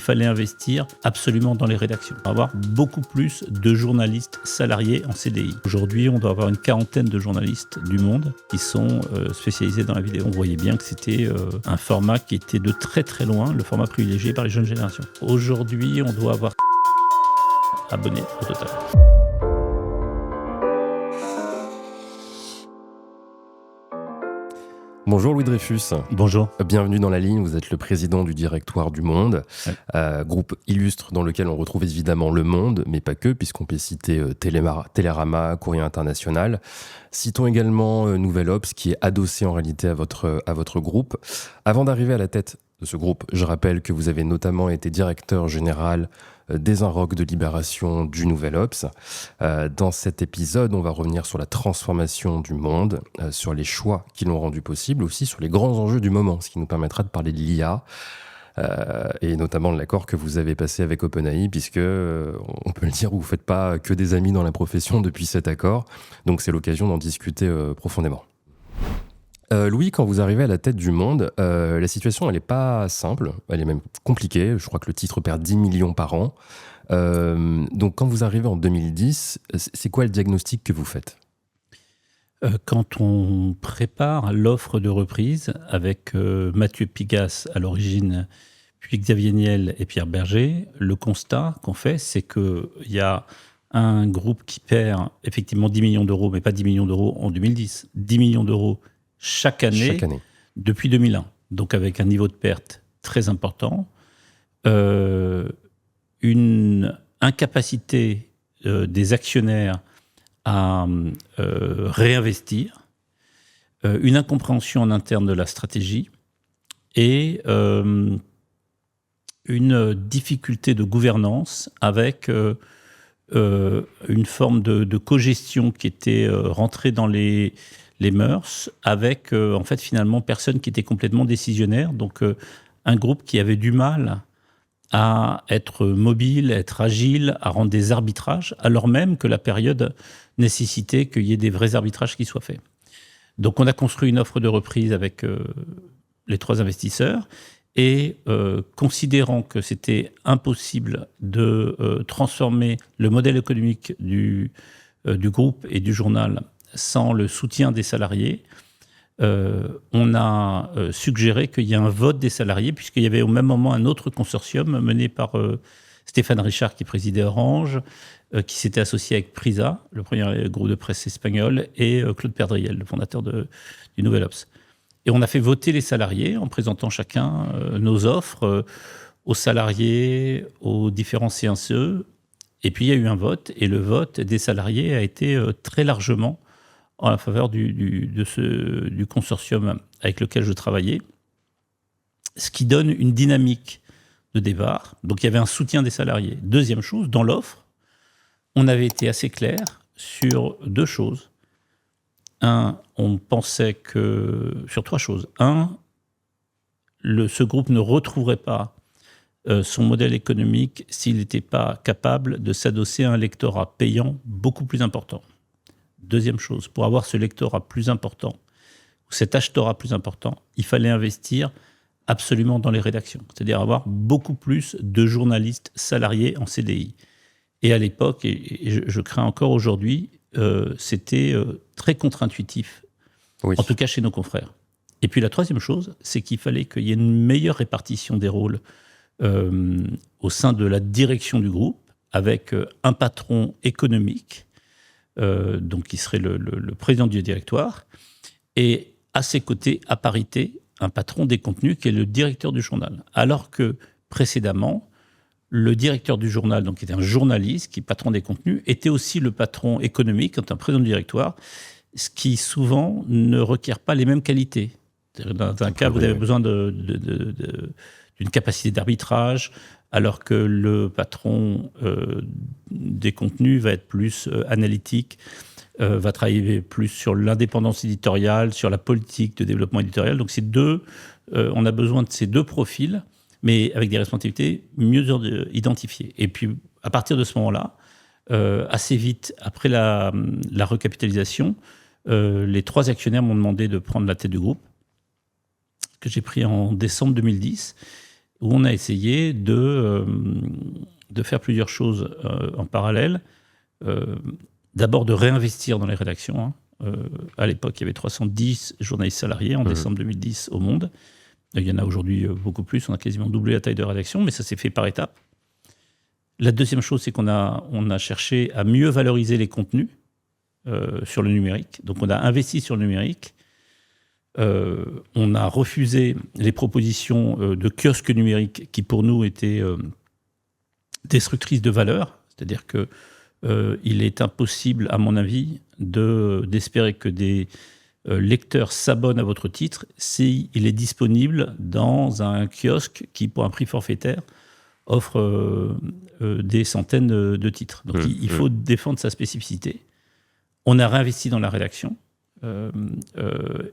fallait investir absolument dans les rédactions, avoir beaucoup plus de journalistes salariés en CDI. Aujourd'hui, on doit avoir une quarantaine de journalistes du Monde qui sont spécialisés dans la vidéo. On voyait bien que c'était un format qui était de très très loin le format privilégié par les jeunes générations. Aujourd'hui, on doit avoir abonnés au total. Bonjour Louis Dreyfus. Bonjour. Bienvenue dans La Ligne, vous êtes le président du Directoire du Monde, groupe illustre dans lequel on retrouve évidemment Le Monde, mais pas que, puisqu'on peut citer Télérama, Courrier International. Citons également Nouvelle Obs, qui est adossé en réalité à votre groupe. Avant d'arriver à la tête de ce groupe, je rappelle que vous avez notamment été directeur général des Inrocks de Libération du Nouvel Obs. Dans cet épisode, on va revenir sur la transformation du Monde, sur les choix qui l'ont rendu possible, aussi sur les grands enjeux du moment, ce qui nous permettra de parler de l'IA, et notamment de l'accord que vous avez passé avec OpenAI, puisque, on peut le dire, vous ne faites pas que des amis dans la profession depuis cet accord, donc c'est l'occasion d'en discuter profondément. Louis, quand vous arrivez à la tête du Monde, la situation, elle n'est pas simple, elle est même compliquée. Je crois que le titre perd 10 millions par an. Donc, quand vous arrivez en 2010, c'est quoi le diagnostic que vous faites ? Quand on prépare l'offre de reprise avec Mathieu Pigasse à l'origine, puis Xavier Niel et Pierre Berger, le constat qu'on fait, c'est qu'il y a un groupe qui perd effectivement 10 millions d'euros, mais pas 10 millions d'euros en 2010, 10 millions d'euros chaque année depuis 2001. Donc avec un niveau de perte très important, une incapacité des actionnaires à réinvestir, une incompréhension en interne de la stratégie et une difficulté de gouvernance avec une forme de cogestion qui était rentrée dans les mœurs, avec en fait finalement personne qui était complètement décisionnaire, donc un groupe qui avait du mal à être mobile, à être agile, à rendre des arbitrages, alors même que la période nécessitait qu'il y ait des vrais arbitrages qui soient faits. Donc on a construit une offre de reprise avec les trois investisseurs, et considérant que c'était impossible de transformer le modèle économique du groupe et du journal sans le soutien des salariés, on a suggéré qu'il y ait un vote des salariés, puisqu'il y avait au même moment un autre consortium mené par Stéphane Richard, qui présidait Orange, qui s'était associé avec Prisa, le premier groupe de presse espagnol, et Claude Perdriel, le fondateur du Nouvel Obs. Et on a fait voter les salariés en présentant chacun nos offres aux salariés, aux différents CNCE. Et puis il y a eu un vote, et le vote des salariés a été très largement en la faveur du consortium avec lequel je travaillais, ce qui donne une dynamique de départ. Donc il y avait un soutien des salariés. Deuxième chose, dans l'offre, on avait été assez clair sur deux choses. Un, on pensait sur trois choses. Un, ce groupe ne retrouverait pas son modèle économique s'il n'était pas capable de s'adosser à un lectorat payant beaucoup plus important. Deuxième chose, pour avoir ce lectorat plus important, ou cet achetorat plus important, il fallait investir absolument dans les rédactions, c'est-à-dire avoir beaucoup plus de journalistes salariés en CDI. Et à l'époque, et je crains encore aujourd'hui, c'était très contre-intuitif, oui. En tout cas chez nos confrères. Et puis la troisième chose, c'est qu'il fallait qu'il y ait une meilleure répartition des rôles au sein de la direction du groupe, avec un patron économique, donc qui serait le président du directoire, et à ses côtés, à parité, un patron des contenus qui est le directeur du journal. Alors que précédemment, le directeur du journal, donc qui était un journaliste, qui est patron des contenus, était aussi le patron économique, quand un président du directoire, ce qui souvent ne requiert pas les mêmes qualités. Dans un cas, vous avez besoin d'une capacité d'arbitrage, alors que le patron des contenus va être plus analytique, va travailler plus sur l'indépendance éditoriale, sur la politique de développement éditorial. Donc on a besoin de ces deux profils, mais avec des responsabilités mieux identifiées. Et puis, à partir de ce moment-là, assez vite, après la recapitalisation, les trois actionnaires m'ont demandé de prendre la tête du groupe, que j'ai pris en décembre 2010, où on a essayé de faire plusieurs choses en parallèle. D'abord de réinvestir dans les rédactions. Hein. À l'époque, il y avait 310 journalistes salariés en décembre 2010 au monde. Il y en a aujourd'hui beaucoup plus, on a quasiment doublé la taille de rédaction, mais ça s'est fait par étapes. La deuxième chose, c'est qu'on a cherché à mieux valoriser les contenus sur le numérique. Donc on a investi sur le numérique. On a refusé les propositions de kiosques numériques qui, pour nous, étaient destructrices de valeur. C'est-à-dire qu'il est impossible, à mon avis, d'espérer que des lecteurs s'abonnent à votre titre s'il est disponible dans un kiosque qui, pour un prix forfaitaire, offre des centaines de titres. Donc il faut défendre sa spécificité. On a réinvesti dans la rédaction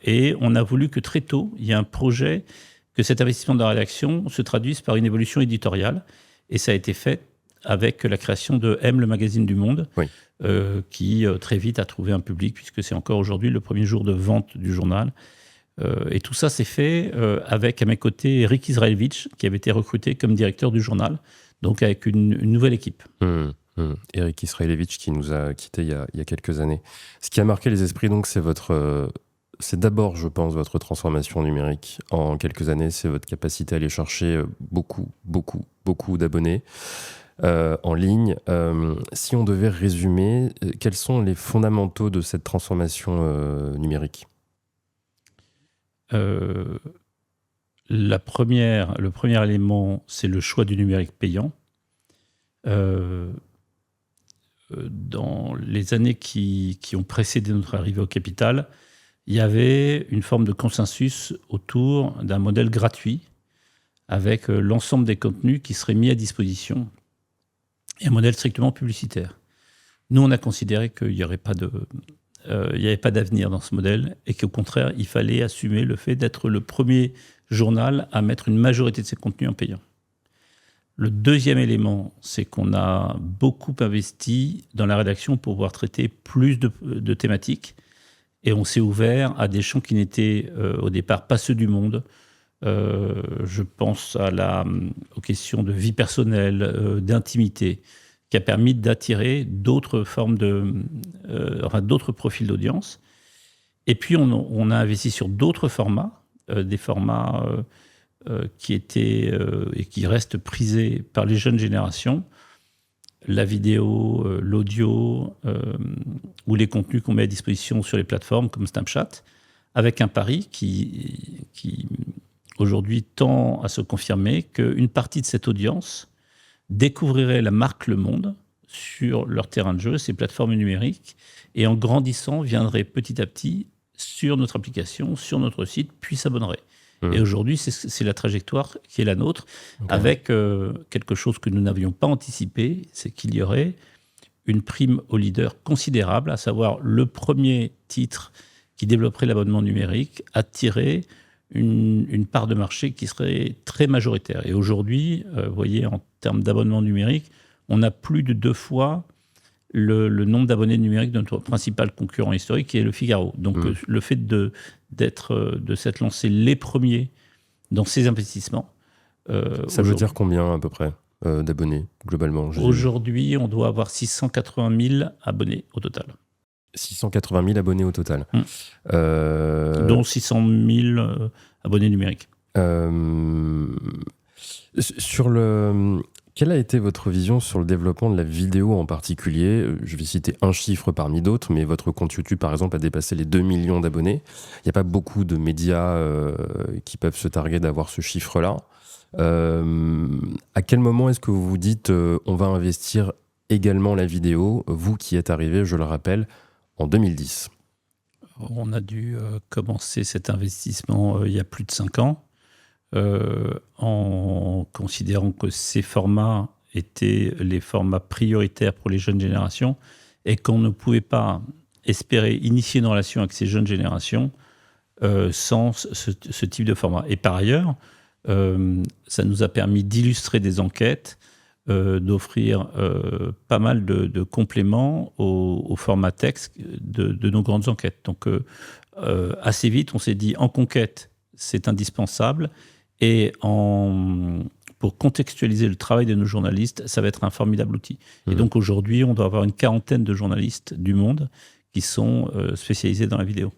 et on a voulu que très tôt, il y ait un projet, que cet investissement dans la rédaction se traduise par une évolution éditoriale. Et ça a été fait avec la création de M, le magazine du Monde, qui très vite a trouvé un public, puisque c'est encore aujourd'hui le premier jour de vente du journal. Et tout ça s'est fait avec, à mes côtés, Eric Israelvich, qui avait été recruté comme directeur du journal, donc avec une nouvelle équipe. Eric Israelvich qui nous a quittés il y a quelques années. Ce qui a marqué les esprits, donc, c'est d'abord, je pense, votre transformation numérique en quelques années. C'est votre capacité à aller chercher beaucoup d'abonnés en ligne. Si on devait résumer, quels sont les fondamentaux de cette transformation numérique ? Le premier élément, c'est le choix du numérique payant. Dans les années qui ont précédé notre arrivée au capital, il y avait une forme de consensus autour d'un modèle gratuit avec l'ensemble des contenus qui seraient mis à disposition et un modèle strictement publicitaire. Nous, on a considéré qu'il n'y avait pas d'avenir dans ce modèle et qu'au contraire, il fallait assumer le fait d'être le premier journal à mettre une majorité de ses contenus en payant. Le deuxième élément, c'est qu'on a beaucoup investi dans la rédaction pour pouvoir traiter plus de thématiques et on s'est ouvert à des champs qui n'étaient au départ pas ceux du Monde. Je pense aux questions de vie personnelle, d'intimité, qui a permis d'attirer d'autres formes d'autres profils d'audience. Et puis, on a investi sur d'autres formats, des formats qui étaient et qui restent prisés par les jeunes générations, la vidéo, l'audio ou les contenus qu'on met à disposition sur les plateformes comme Snapchat, avec un pari qui aujourd'hui tend à se confirmer qu'une partie de cette audience découvrirait la marque Le Monde sur leur terrain de jeu, ces plateformes numériques, et en grandissant, viendrait petit à petit sur notre application, sur notre site, puis s'abonnerait. Et aujourd'hui, c'est la trajectoire qui est la nôtre, avec quelque chose que nous n'avions pas anticipé, c'est qu'il y aurait une prime au leader considérable, à savoir le premier titre qui développerait l'abonnement numérique, attirer une part de marché qui serait très majoritaire. Et aujourd'hui, vous voyez, en termes d'abonnement numérique, on a plus de 2 fois le nombre d'abonnés numériques de notre principal concurrent historique, qui est le Figaro. Donc le fait de s'être lancé les premiers dans ces investissements... ça veut dire combien à peu près d'abonnés globalement? Aujourd'hui, on doit avoir 680 000 abonnés au total. 680 000 abonnés au total. Dont 600 000 abonnés numériques. Quelle a été votre vision sur le développement de la vidéo en particulier? Je vais citer un chiffre parmi d'autres, mais votre compte YouTube, par exemple, a dépassé les 2 millions d'abonnés. Il n'y a pas beaucoup de médias qui peuvent se targuer d'avoir ce chiffre-là. À quel moment est-ce que vous vous dites on va investir également la vidéo, vous qui êtes arrivé, je le rappelle, en 2010? On a dû commencer cet investissement il y a plus de 5 ans. En considérant que ces formats étaient les formats prioritaires pour les jeunes générations et qu'on ne pouvait pas espérer initier une relation avec ces jeunes générations sans ce type de format. Et par ailleurs, ça nous a permis d'illustrer des enquêtes, d'offrir pas mal de compléments au format texte de nos grandes enquêtes. Donc assez vite, on s'est dit en conquête, c'est indispensable. Et en pour contextualiser le travail de nos journalistes, ça va être un formidable outil. Et donc aujourd'hui, on doit avoir une 40aine de journalistes du monde qui sont spécialisés dans la vidéo.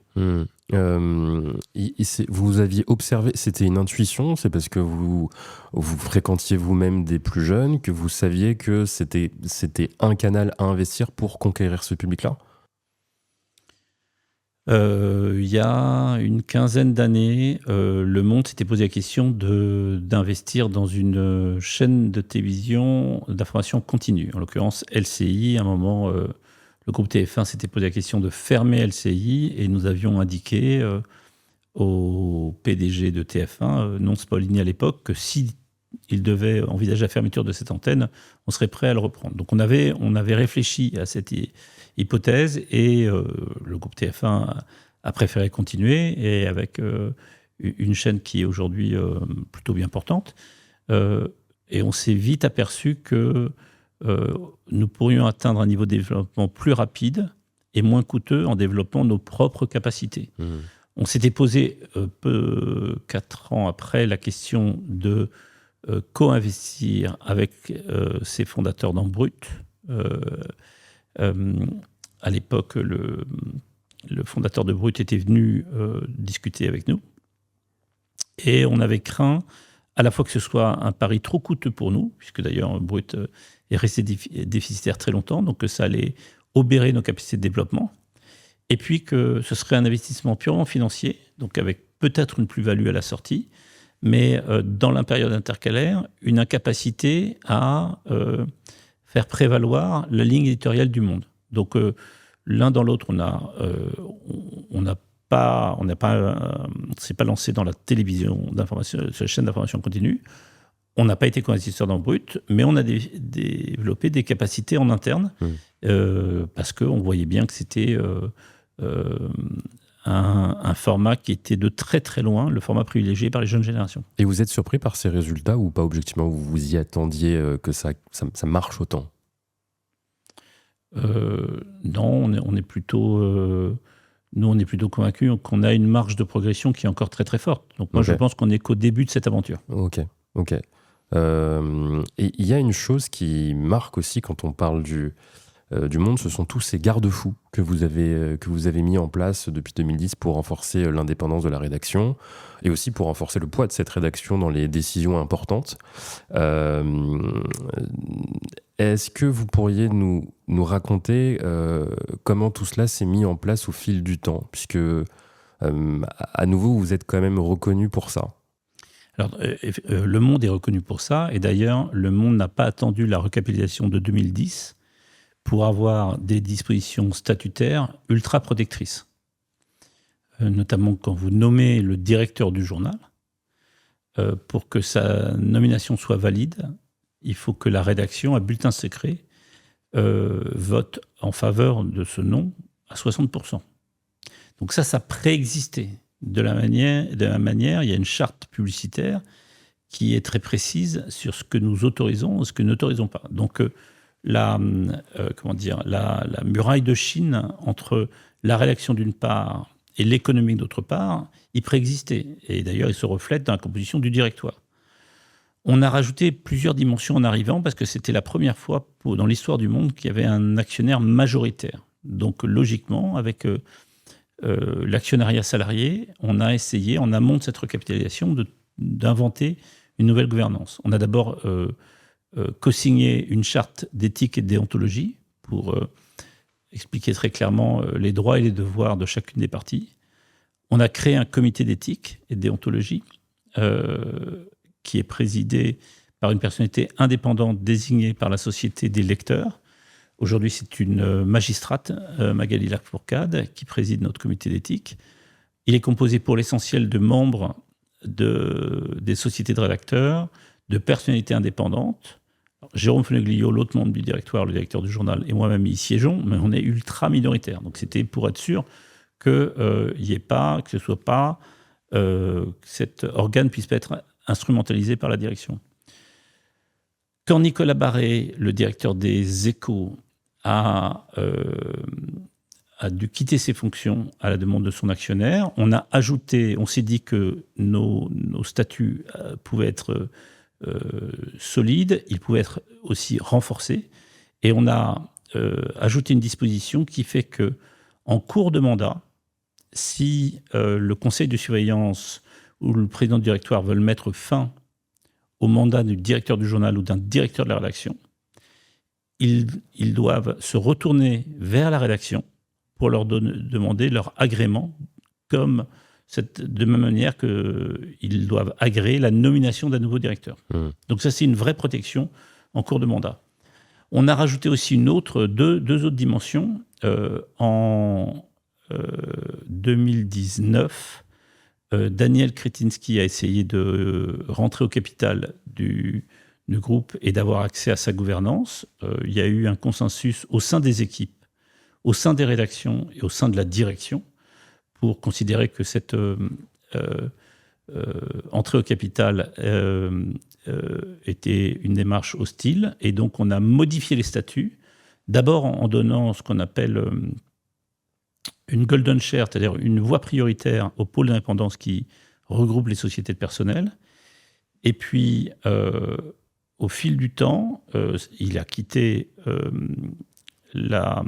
Vous aviez observé, c'était une intuition, c'est parce que vous fréquentiez vous-même des plus jeunes, que vous saviez que c'était un canal à investir pour conquérir ce public-là? Il y a une quinzaine d'années, Le Monde s'était posé la question d'investir dans une chaîne de télévision d'information continue, en l'occurrence LCI. À un moment, le groupe TF1 s'était posé la question de fermer LCI et nous avions indiqué au PDG de TF1, non Spolini à l'époque, que si il devait envisager la fermeture de cette antenne, on serait prêt à le reprendre. Donc on avait réfléchi à cette hypothèse et le groupe TF1 a préféré continuer, et avec une chaîne qui est aujourd'hui plutôt bien portante. Et on s'est vite aperçu que nous pourrions atteindre un niveau de développement plus rapide et moins coûteux en développant nos propres capacités. On s'était posé 4 ans après la question de co-investir avec ses fondateurs dans Brut. À l'époque, le fondateur de Brut était venu discuter avec nous. Et on avait craint à la fois que ce soit un pari trop coûteux pour nous, puisque d'ailleurs Brut est resté déficitaire très longtemps, donc que ça allait obérer nos capacités de développement, et puis que ce serait un investissement purement financier, donc avec peut-être une plus-value à la sortie, mais dans la période intercalaire, une incapacité à faire prévaloir la ligne éditoriale du Monde. Donc l'un dans l'autre, on ne s'est pas lancé dans la télévision d'information, sur la chaîne d'information continue. On n'a pas été co-investisseur dans Brut, mais on a développé des capacités en interne parce qu'on voyait bien que c'était un format qui était de très très loin le format privilégié par les jeunes générations. Et vous êtes surpris par ces résultats ou pas objectivement? Vous vous y attendiez que ça marche autant? Non, on est plutôt... nous, on est plutôt convaincus qu'on a une marge de progression qui est encore très très forte. Donc moi, je pense qu'on n'est qu'au début de cette aventure. Ok. Et il y a une chose qui marque aussi quand on parle du Monde, ce sont tous ces garde-fous que vous avez mis en place depuis 2010 pour renforcer l'indépendance de la rédaction et aussi pour renforcer le poids de cette rédaction dans les décisions importantes. Est-ce que vous pourriez nous raconter comment tout cela s'est mis en place au fil du temps, puisque à nouveau vous êtes quand même reconnu pour ça? Alors, Le Monde est reconnu pour ça, et d'ailleurs, Le Monde n'a pas attendu la recapitalisation de 2010 pour avoir des dispositions statutaires ultra protectrices. Notamment quand vous nommez le directeur du journal, pour que sa nomination soit valide, il faut que la rédaction, à bulletin secret, vote en faveur de ce nom à 60%. Donc ça préexistait. De la même manière, il y a une charte publicitaire qui est très précise sur ce que nous autorisons et ce que nous n'autorisons pas. Donc la muraille de Chine entre la rédaction d'une part et l'économique d'autre part, il préexistait. Et d'ailleurs, il se reflète dans la composition du directoire. On a rajouté plusieurs dimensions en arrivant parce que c'était la première fois dans l'histoire du Monde qu'il y avait un actionnaire majoritaire. Donc logiquement, avec l'actionnariat salarié, on a essayé, en amont de cette recapitalisation, d'inventer une nouvelle gouvernance. On a d'abord co-signé une charte d'éthique et de déontologie pour expliquer très clairement les droits et les devoirs de chacune des parties. On a créé un comité d'éthique et de déontologie qui est présidé par une personnalité indépendante désignée par la Société des lecteurs. Aujourd'hui, c'est une magistrate, Magali Lafourcade, qui préside notre comité d'éthique. Il est composé pour l'essentiel de membres des sociétés de rédacteurs, de personnalités indépendantes. Jérôme Feneglio, l'autre membre du directoire, le directeur du journal, et moi-même y siégeons, mais on est ultra minoritaire. Donc c'était pour être sûr que cet organe puisse pas être instrumentalisé par la direction. Quand Nicolas Barré, le directeur des Échos, a dû quitter ses fonctions à la demande de son actionnaire, on s'est dit que nos statuts pouvaient être solide, il pouvait être aussi renforcé. Et on a ajouté une disposition qui fait que, en cours de mandat, si le conseil de surveillance ou le président du directoire veulent mettre fin au mandat du directeur du journal ou d'un directeur de la rédaction, ils doivent se retourner vers la rédaction pour leur demander leur agrément, de même manière qu'ils doivent agréer la nomination d'un nouveau directeur. Donc ça, c'est une vraie protection en cours de mandat. On a rajouté aussi deux autres dimensions. En 2019, Daniel Kretinsky a essayé de rentrer au capital du groupe et d'avoir accès à sa gouvernance. Il y a eu un consensus au sein des équipes, au sein des rédactions et au sein de la direction pour considérer que cette entrée au capital était une démarche hostile. Et donc, on a modifié les statuts, d'abord en donnant ce qu'on appelle une golden share, c'est-à-dire une voie prioritaire au pôle d'indépendance qui regroupe les sociétés de personnel. Et puis, au fil du temps, il a quitté il a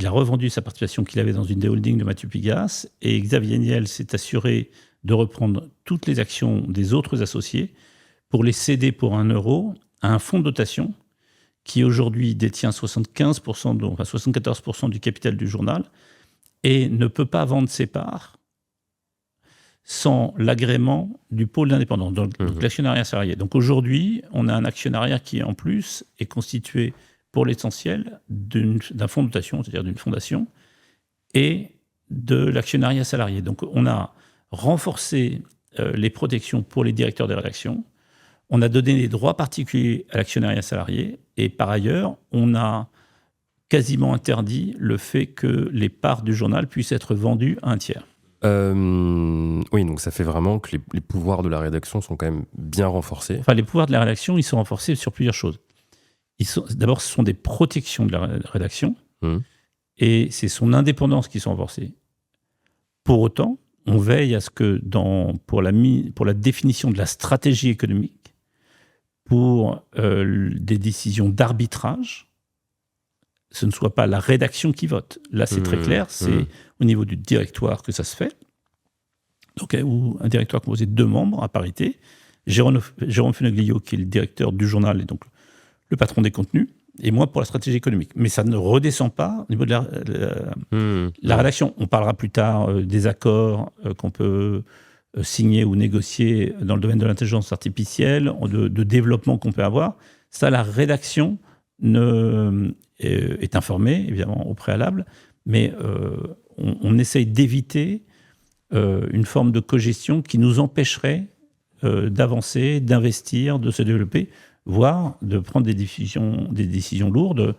revendu sa participation qu'il avait dans une des holdings de Mathieu Pigasse, et Xavier Niel s'est assuré de reprendre toutes les actions des autres associés pour les céder pour 1 euro à un fonds de dotation qui aujourd'hui détient 74% du capital du journal et ne peut pas vendre ses parts sans l'agrément du pôle d'indépendance, donc l'actionnariat salarié. Donc aujourd'hui, on a un actionnariat qui, en plus, est constitué pour l'essentiel d'un fonds de dotation, c'est-à-dire d'une fondation, et de l'actionnariat salarié. Donc on a renforcé les protections pour les directeurs des rédactions, on a donné des droits particuliers à l'actionnariat salarié, et par ailleurs, on a quasiment interdit le fait que les parts du journal puissent être vendues à un tiers. Oui, donc ça fait vraiment que les pouvoirs de la rédaction sont quand même bien renforcés. Enfin, les pouvoirs de la rédaction, ils sont renforcés sur plusieurs choses. D'abord, ce sont des protections de la rédaction, et c'est son indépendance qui sont renforcées. Pour autant, on veille à ce que, pour la définition de la stratégie économique, pour des décisions d'arbitrage, ce ne soit pas la rédaction qui vote. Là, c'est très clair, c'est au niveau du directoire que ça se fait. Donc, où un directoire composé de 2 membres à parité, Jérôme Fenoglio, qui est le directeur du journal et donc le patron des contenus, et moi pour la stratégie économique. Mais ça ne redescend pas au niveau de la rédaction. On parlera plus tard des accords qu'on peut signer ou négocier dans le domaine de l'intelligence artificielle, de développement qu'on peut avoir. Ça, la rédaction est informée, évidemment, au préalable, mais on essaye d'éviter une forme de cogestion qui nous empêcherait d'avancer, d'investir, de se développer, voire de prendre des décisions lourdes.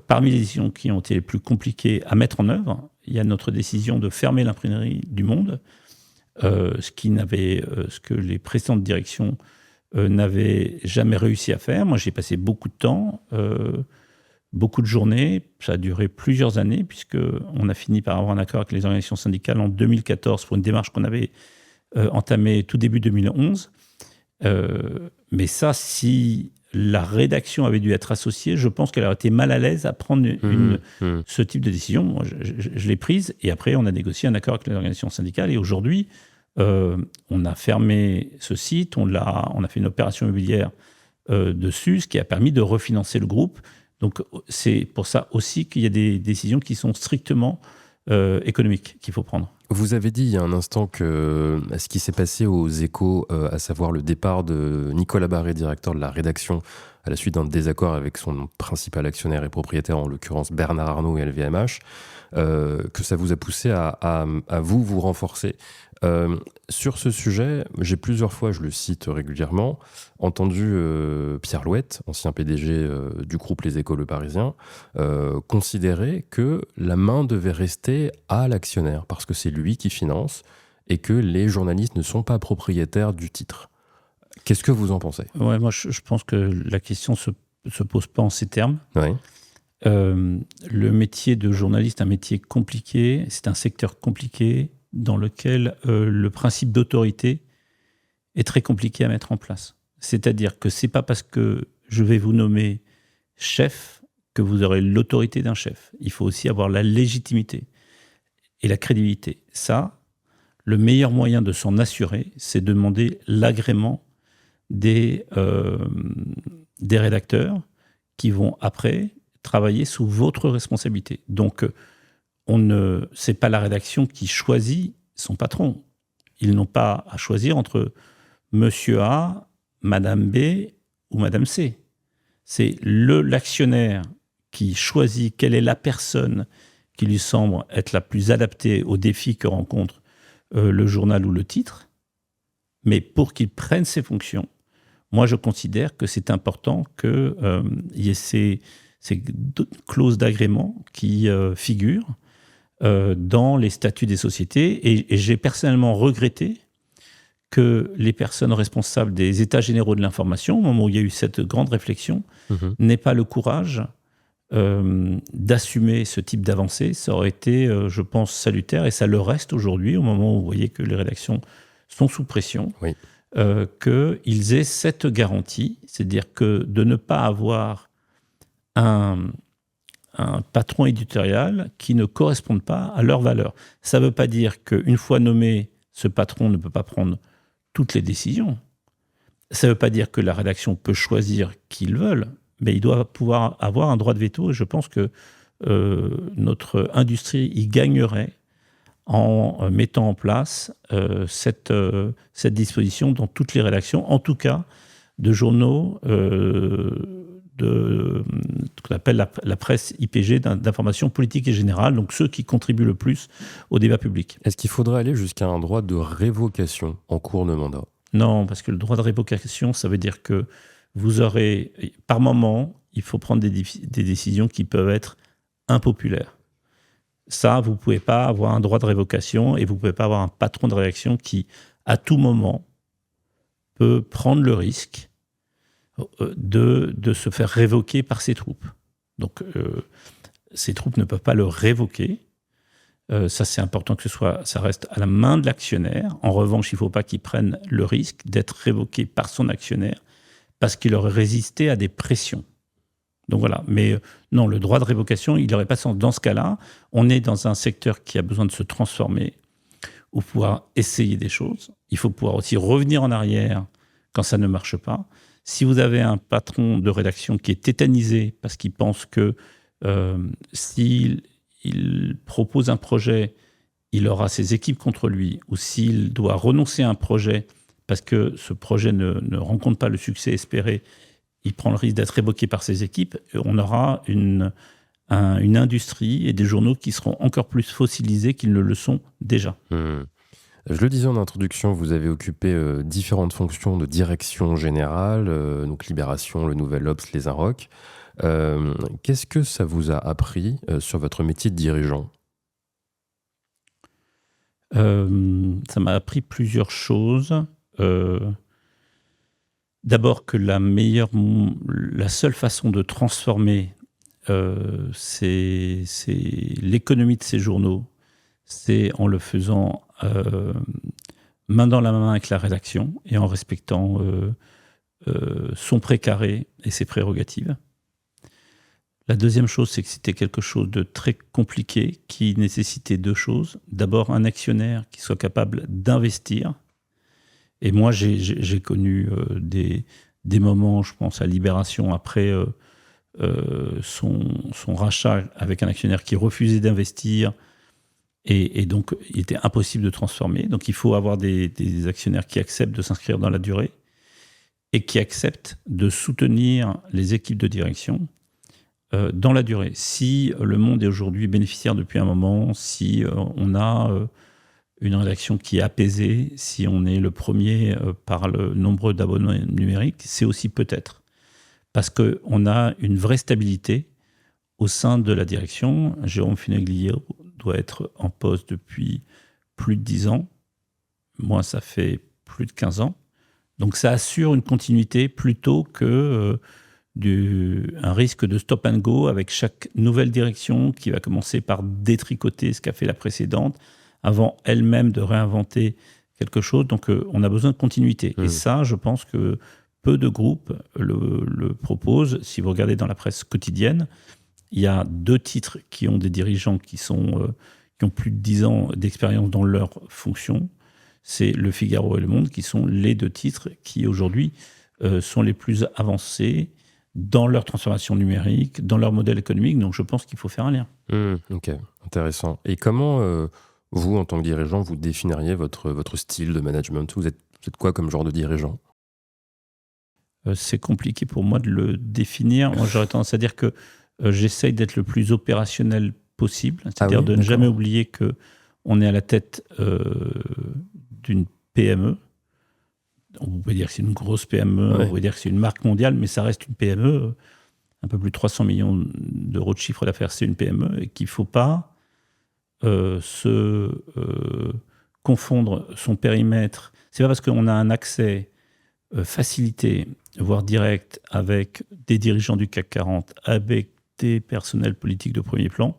Parmi les décisions qui ont été les plus compliquées à mettre en œuvre, il y a notre décision de fermer l'imprimerie du Monde, ce que les précédentes directions n'avaient jamais réussi à faire. Moi, j'ai passé beaucoup de temps, beaucoup de journées. Ça a duré plusieurs années, puisqu'on a fini par avoir un accord avec les organisations syndicales en 2014 pour une démarche qu'on avait entamée tout début 2011. Mais ça, si la rédaction avait dû être associée, je pense qu'elle aurait été mal à l'aise à prendre ce type de décision. Moi, je l'ai prise, et après, on a négocié un accord avec les organisations syndicales, et aujourd'hui, on a fermé ce site, on a fait une opération immobilière dessus, ce qui a permis de refinancer le groupe. Donc, c'est pour ça aussi qu'il y a des décisions qui sont strictement économiques qu'il faut prendre. Vous avez dit il y a un instant que ce qui s'est passé aux Échos, à savoir le départ de Nicolas Barré, directeur de la rédaction, à la suite d'un désaccord avec son principal actionnaire et propriétaire, en l'occurrence Bernard Arnault et LVMH, que ça vous a poussé à vous renforcer. Sur ce sujet, j'ai plusieurs fois, je le cite régulièrement, entendu Pierre Louette, ancien PDG du groupe Les Échos Le Parisien, considérer que la main devait rester à l'actionnaire, parce que c'est lui qui finance et que les journalistes ne sont pas propriétaires du titre. Qu'est-ce que vous en pensez ? Ouais, moi, je pense que la question se pose pas en ces termes. Oui. Le métier de journaliste est un métier compliqué, c'est un secteur compliqué dans lequel le principe d'autorité est très compliqué à mettre en place. C'est-à-dire que c'est pas parce que je vais vous nommer chef que vous aurez l'autorité d'un chef. Il faut aussi avoir la légitimité et la crédibilité. Ça, le meilleur moyen de s'en assurer, c'est de demander l'agrément des rédacteurs qui vont après travailler sous votre responsabilité. Donc, c'est pas la rédaction qui choisit son patron. Ils n'ont pas à choisir entre Monsieur A, Madame B ou Madame C. C'est l'actionnaire qui choisit quelle est la personne qui lui semble être la plus adaptée aux défis que rencontre le journal ou le titre. Mais pour qu'il prenne ses fonctions, moi je considère que c'est important qu'il y ait ces clauses d'agrément qui figurent dans les statuts des sociétés. Et j'ai personnellement regretté que les personnes responsables des états généraux de l'information, au moment où il y a eu cette grande réflexion, n'aient pas le courage d'assumer ce type d'avancée. Ça aurait été, je pense, salutaire, et ça le reste aujourd'hui, au moment où vous voyez que les rédactions sont sous pression, Oui. Qu'ils aient cette garantie, c'est-à-dire que de ne pas avoir un patron éditorial qui ne corresponde pas à leurs valeurs. Ça ne veut pas dire qu'une fois nommé, ce patron ne peut pas prendre toutes les décisions. Ça ne veut pas dire que la rédaction peut choisir qui ils veulent, mais il doit pouvoir avoir un droit de veto, et je pense que notre industrie y gagnerait en mettant en place cette disposition dans toutes les rédactions, en tout cas de journaux qu'on appelle la presse IPG, d'information politique et générale, donc ceux qui contribuent le plus au débat public. Est-ce qu'il faudrait aller jusqu'à un droit de révocation en cours de mandat ? Non, parce que le droit de révocation, ça veut dire que vous aurez, par moment, il faut prendre des décisions qui peuvent être impopulaires. Ça, vous ne pouvez pas avoir un droit de révocation, et vous ne pouvez pas avoir un patron de rédaction qui, à tout moment, peut prendre le risque de se faire révoquer par ses troupes. Donc, ces troupes ne peuvent pas le révoquer. Ça, c'est important que ça reste à la main de l'actionnaire. En revanche, il ne faut pas qu'il prenne le risque d'être révoqué par son actionnaire parce qu'il aurait résisté à des pressions. Donc voilà. Mais non, le droit de révocation, il n'aurait pas de sens. Dans ce cas-là, on est dans un secteur qui a besoin de se transformer ou pouvoir essayer des choses. Il faut pouvoir aussi revenir en arrière quand ça ne marche pas. Si vous avez un patron de rédaction qui est tétanisé parce qu'il pense que s'il propose un projet, il aura ses équipes contre lui, ou s'il doit renoncer à un projet parce que ce projet ne rencontre pas le succès espéré, il prend le risque d'être révoqué par ses équipes, on aura une industrie et des journaux qui seront encore plus fossilisés qu'ils ne le sont déjà. Je le disais en introduction, vous avez occupé différentes fonctions de direction générale, donc Libération, Le Nouvel Obs, Les Inrocks. Qu'est-ce que ça vous a appris sur votre métier de dirigeant ? Ça m'a appris plusieurs choses. D'abord que la seule façon de transformer c'est l'économie de ces journaux, c'est en le faisant main dans la main avec la rédaction et en respectant son précaré et ses prérogatives. La deuxième chose, c'est que c'était quelque chose de très compliqué qui nécessitait deux choses. D'abord, un actionnaire qui soit capable d'investir. Et moi, j'ai connu des moments, je pense à Libération, après son rachat avec un actionnaire qui refusait d'investir. Et donc, il était impossible de transformer. Donc, il faut avoir des actionnaires qui acceptent de s'inscrire dans la durée et qui acceptent de soutenir les équipes de direction dans la durée. Si le Monde est aujourd'hui bénéficiaire depuis un moment, si on a une rédaction qui est apaisée, si on est le premier par le nombre d'abonnés numériques, c'est aussi peut-être parce qu'on a une vraie stabilité au sein de la direction. Jérôme Funeglio doit être en poste depuis plus de 10 ans. Moi, ça fait plus de 15 ans. Donc ça assure une continuité plutôt que un risque de stop and go avec chaque nouvelle direction qui va commencer par détricoter ce qu'a fait la précédente avant elle-même de réinventer quelque chose. Donc, on a besoin de continuité. Et ça, je pense que peu de groupes le proposent. Si vous regardez dans la presse quotidienne, il y a 2 titres qui ont des dirigeants qui ont plus de 10 ans d'expérience dans leur fonction. C'est Le Figaro et Le Monde, qui sont les 2 titres qui, aujourd'hui, sont les plus avancés dans leur transformation numérique, dans leur modèle économique. Donc, je pense qu'il faut faire un lien. Ok, intéressant. Et comment, vous, en tant que dirigeant, vous définiriez votre style de management ? Vous êtes quoi comme genre de dirigeant ? C'est compliqué pour moi de le définir. Moi, j'aurais tendance à dire que j'essaye d'être le plus opérationnel possible, c'est-à-dire de ne jamais oublier qu'on est à la tête d'une PME. On peut dire que c'est une grosse PME, on peut dire que c'est une marque mondiale, mais ça reste une PME. Un peu plus de 300 millions d'euros de chiffre d'affaires, c'est une PME, et qu'il ne faut pas se confondre son périmètre. C'est pas parce qu'on a un accès facilité, voire direct, avec des dirigeants du CAC 40, avec des personnels politiques de premier plan,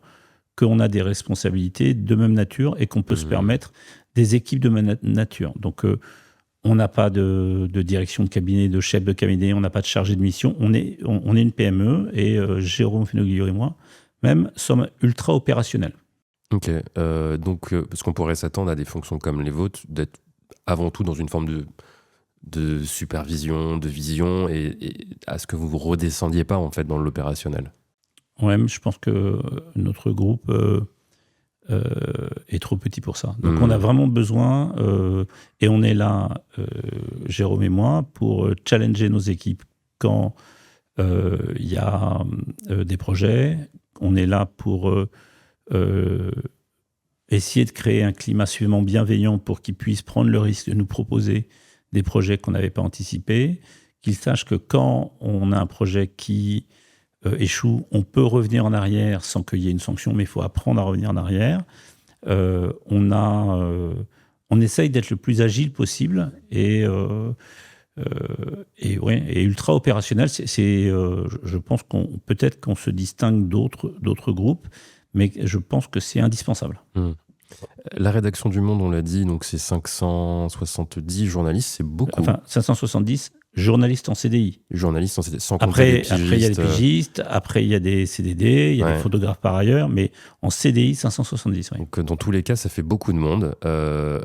qu'on a des responsabilités de même nature et qu'on peut se permettre des équipes de même nature. Donc, on n'a pas de direction de cabinet, de chef de cabinet, on n'a pas de chargé de mission. On est une PME et Jérôme Fenoglio et moi, même, sommes ultra opérationnels. Ok, donc, parce qu'on pourrait s'attendre à des fonctions comme les vôtres, d'être avant tout dans une forme de supervision, de vision, et à ce que vous ne redescendiez pas en fait dans l'opérationnel. Ouais, mais je pense que notre groupe est trop petit pour ça. Donc on a vraiment besoin, et on est là, Jérôme et moi, pour challenger nos équipes quand il y a des projets. On est là pour essayer de créer un climat suffisamment bienveillant pour qu'ils puissent prendre le risque de nous proposer des projets qu'on n'avait pas anticipés, qu'ils sachent que quand on a un projet qui échoue, on peut revenir en arrière sans qu'il y ait une sanction, mais il faut apprendre à revenir en arrière. On essaye d'être le plus agile possible et ultra opérationnel. Je pense peut-être qu'on se distingue d'autres groupes, mais je pense que c'est indispensable. La rédaction du Monde, on l'a dit, donc c'est 570 journalistes, c'est beaucoup. Enfin, 570 journalistes en CDI. Journalistes en CDI, sans compter les pigistes. Après, il y a des pigistes, après, il y a des CDD, il y a des photographes par ailleurs, mais en CDI, 570. Ouais. Donc, dans tous les cas, ça fait beaucoup de monde.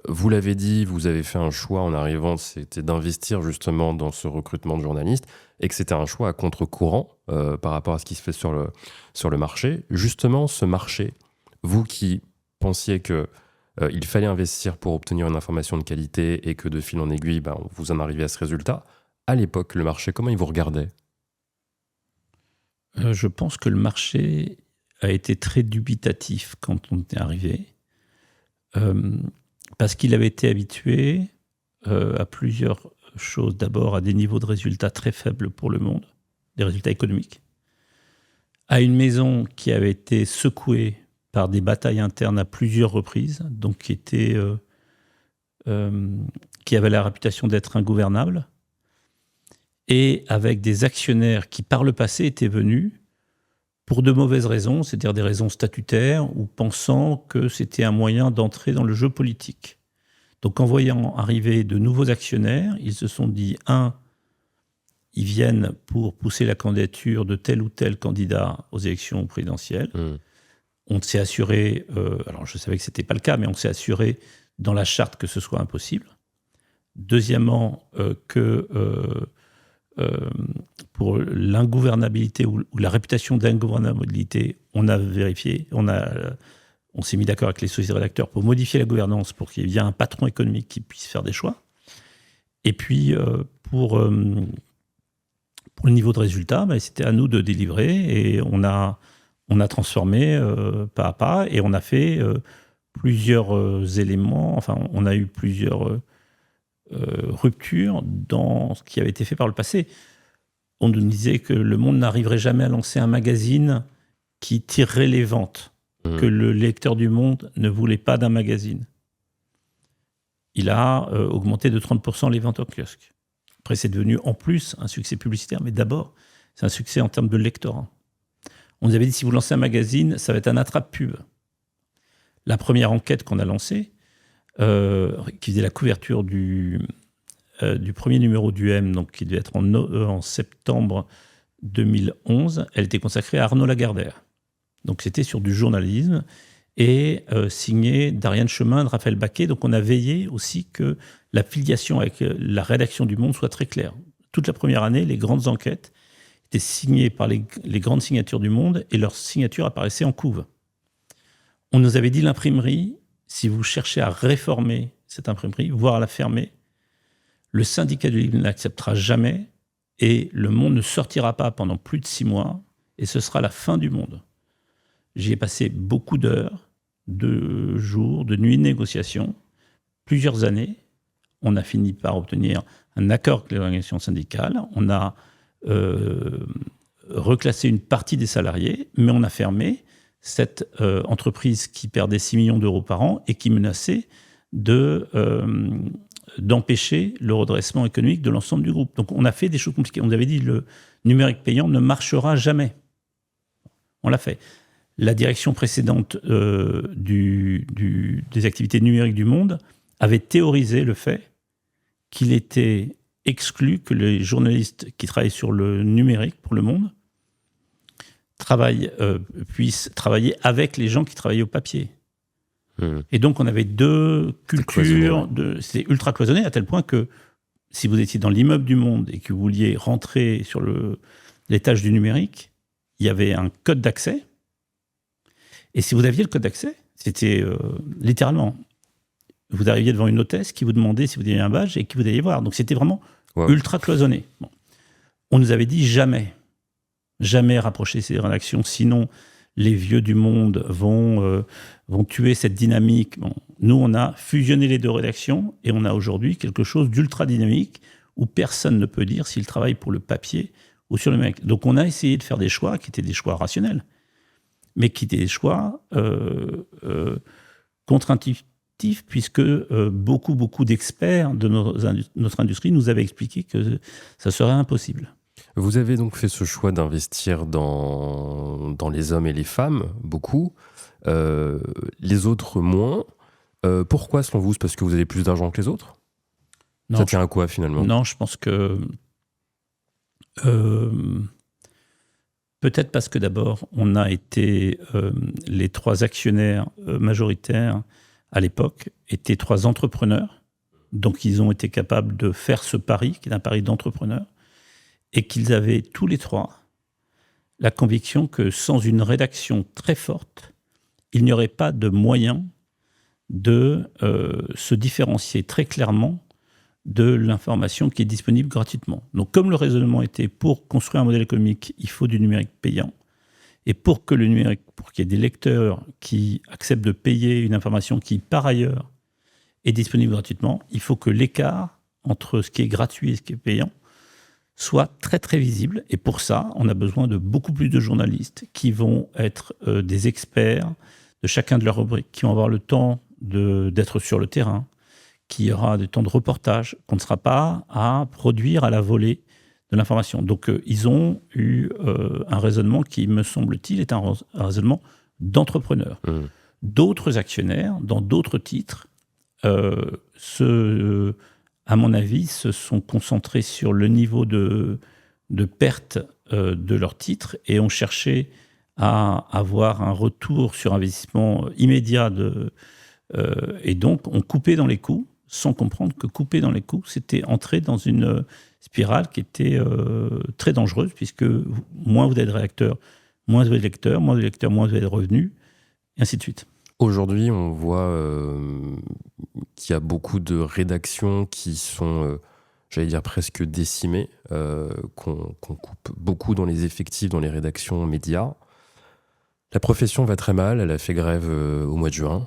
Vous l'avez dit, vous avez fait un choix en arrivant, c'était d'investir justement dans ce recrutement de journalistes, et que c'était un choix à contre-courant par rapport à ce qui se fait sur le marché. Justement, ce marché, vous qui pensiez qu'il fallait investir pour obtenir une information de qualité et que de fil en aiguille, vous en arrivez à ce résultat. À l'époque, le marché, comment il vous regardait ? Je pense que le marché a été très dubitatif quand on est arrivé, parce qu'il avait été habitué à plusieurs choses. D'abord, à des niveaux de résultats très faibles pour le monde, des résultats économiques, à une maison qui avait été secouée par des batailles internes à plusieurs reprises, donc qui avait la réputation d'être ingouvernable, et avec des actionnaires qui, par le passé, étaient venus pour de mauvaises raisons, c'est-à-dire des raisons statutaires, ou pensant que c'était un moyen d'entrer dans le jeu politique. Donc, en voyant arriver de nouveaux actionnaires, ils se sont dit, ils viennent pour pousser la candidature de tel ou tel candidat aux élections présidentielles. On s'est assuré, alors je savais que ce n'était pas le cas, mais on s'est assuré dans la charte que ce soit impossible. Deuxièmement, que pour l'ingouvernabilité ou la réputation d'ingouvernabilité, on a vérifié, on s'est mis d'accord avec les sociétés rédacteurs pour modifier la gouvernance pour qu'il y ait un patron économique qui puisse faire des choix. Et puis, pour le niveau de résultat, c'était à nous de délivrer et on a transformé pas à pas et on a fait plusieurs éléments, enfin on a eu plusieurs ruptures dans ce qui avait été fait par le passé. On nous disait que le Monde n'arriverait jamais à lancer un magazine qui tirerait les ventes, que le lecteur du Monde ne voulait pas d'un magazine. Il a augmenté de 30% les ventes au kiosque. Après, c'est devenu en plus un succès publicitaire, mais d'abord, c'est un succès en termes de lectorat. On nous avait dit, si vous lancez un magazine, ça va être un attrape-pub. La première enquête qu'on a lancée qui faisait la couverture du premier numéro du M, donc qui devait être en septembre 2011. Elle était consacrée à Arnaud Lagardère. Donc c'était sur du journalisme et signée d'Ariane Chemin, de Raphaël Baquet. Donc on a veillé aussi que la filiation avec la rédaction du Monde soit très claire. Toute la première année, les grandes enquêtes étaient signées par les grandes signatures du Monde et leurs signatures apparaissaient en couve. On nous avait dit l'imprimerie, si vous cherchez à réformer cette imprimerie, voire à la fermer, le syndicat du livre ne l'acceptera jamais et le Monde ne sortira pas pendant plus de 6 mois et ce sera la fin du Monde. J'y ai passé beaucoup d'heures, de jours, de nuits de négociations, plusieurs années. On a fini par obtenir un accord avec les organisations syndicales. On a reclassé une partie des salariés, mais on a fermé cette entreprise qui perdait 6 millions d'euros par an et qui menaçait d'empêcher le redressement économique de l'ensemble du groupe. Donc on a fait des choses compliquées. On nous avait dit le numérique payant ne marchera jamais. On l'a fait. La direction précédente des activités numériques du Monde avait théorisé le fait qu'il était exclu que les journalistes qui travaillent sur le numérique pour le Monde puissent travailler avec les gens qui travaillaient au papier. Et donc, on avait 2 cultures. C'était ultra cloisonné à tel point que si vous étiez dans l'immeuble du Monde et que vous vouliez rentrer sur l'étage du numérique, il y avait un code d'accès. Et si vous aviez le code d'accès, c'était littéralement, vous arriviez devant une hôtesse qui vous demandait si vous aviez un badge et qui vous alliez voir. Donc, c'était vraiment ultra cloisonné. Bon. On nous avait dit jamais rapprocher ces rédactions, sinon les vieux du Monde vont tuer cette dynamique. Bon, nous, on a fusionné les 2 rédactions et on a aujourd'hui quelque chose d'ultra dynamique où personne ne peut dire s'il travaille pour le papier ou sur le numérique. Donc, on a essayé de faire des choix qui étaient des choix rationnels, mais qui étaient des choix contre-intuitifs, puisque beaucoup d'experts de notre industrie nous avaient expliqué que ça serait impossible. Vous avez donc fait ce choix d'investir dans les hommes et les femmes, beaucoup, les autres moins. Pourquoi, selon vous? C'est parce que vous avez plus d'argent que les autres? Non, ça tient à quoi, finalement? Non, je pense que... peut-être parce que d'abord, on a été... les 3 actionnaires majoritaires, à l'époque, étaient 3 entrepreneurs. Donc, ils ont été capables de faire ce pari, qui est un pari d'entrepreneur, et qu'ils avaient tous les 3 la conviction que sans une rédaction très forte, il n'y aurait pas de moyen de se différencier très clairement de l'information qui est disponible gratuitement. Donc, comme le raisonnement était pour construire un modèle économique, il faut du numérique payant, et pour qu'il y ait des lecteurs qui acceptent de payer une information qui, par ailleurs, est disponible gratuitement, il faut que l'écart entre ce qui est gratuit et ce qui est payant soit très très visible. Et pour ça, on a besoin de beaucoup plus de journalistes qui vont être des experts de chacun de leurs rubriques, qui vont avoir le temps d'être sur le terrain, qui aura des temps de reportage, qu'on ne sera pas à produire à la volée de l'information. Donc ils ont eu un raisonnement qui, me semble-t-il, est un raisonnement d'entrepreneur. D'autres actionnaires, dans d'autres titres, à mon avis, se sont concentrés sur le niveau de perte de leurs titres et ont cherché à avoir un retour sur investissement immédiat et donc ont coupé dans les coûts, sans comprendre que couper dans les coûts, c'était entrer dans une spirale qui était très dangereuse, puisque moins vous avez de réacteurs, moins vous avez de lecteurs, moins vous avez de revenus, et ainsi de suite. Aujourd'hui, on voit qu'il y a beaucoup de rédactions qui sont, j'allais dire, presque décimées, qu'on coupe beaucoup dans les effectifs, dans les rédactions médias. La profession va très mal, elle a fait grève au mois de juin,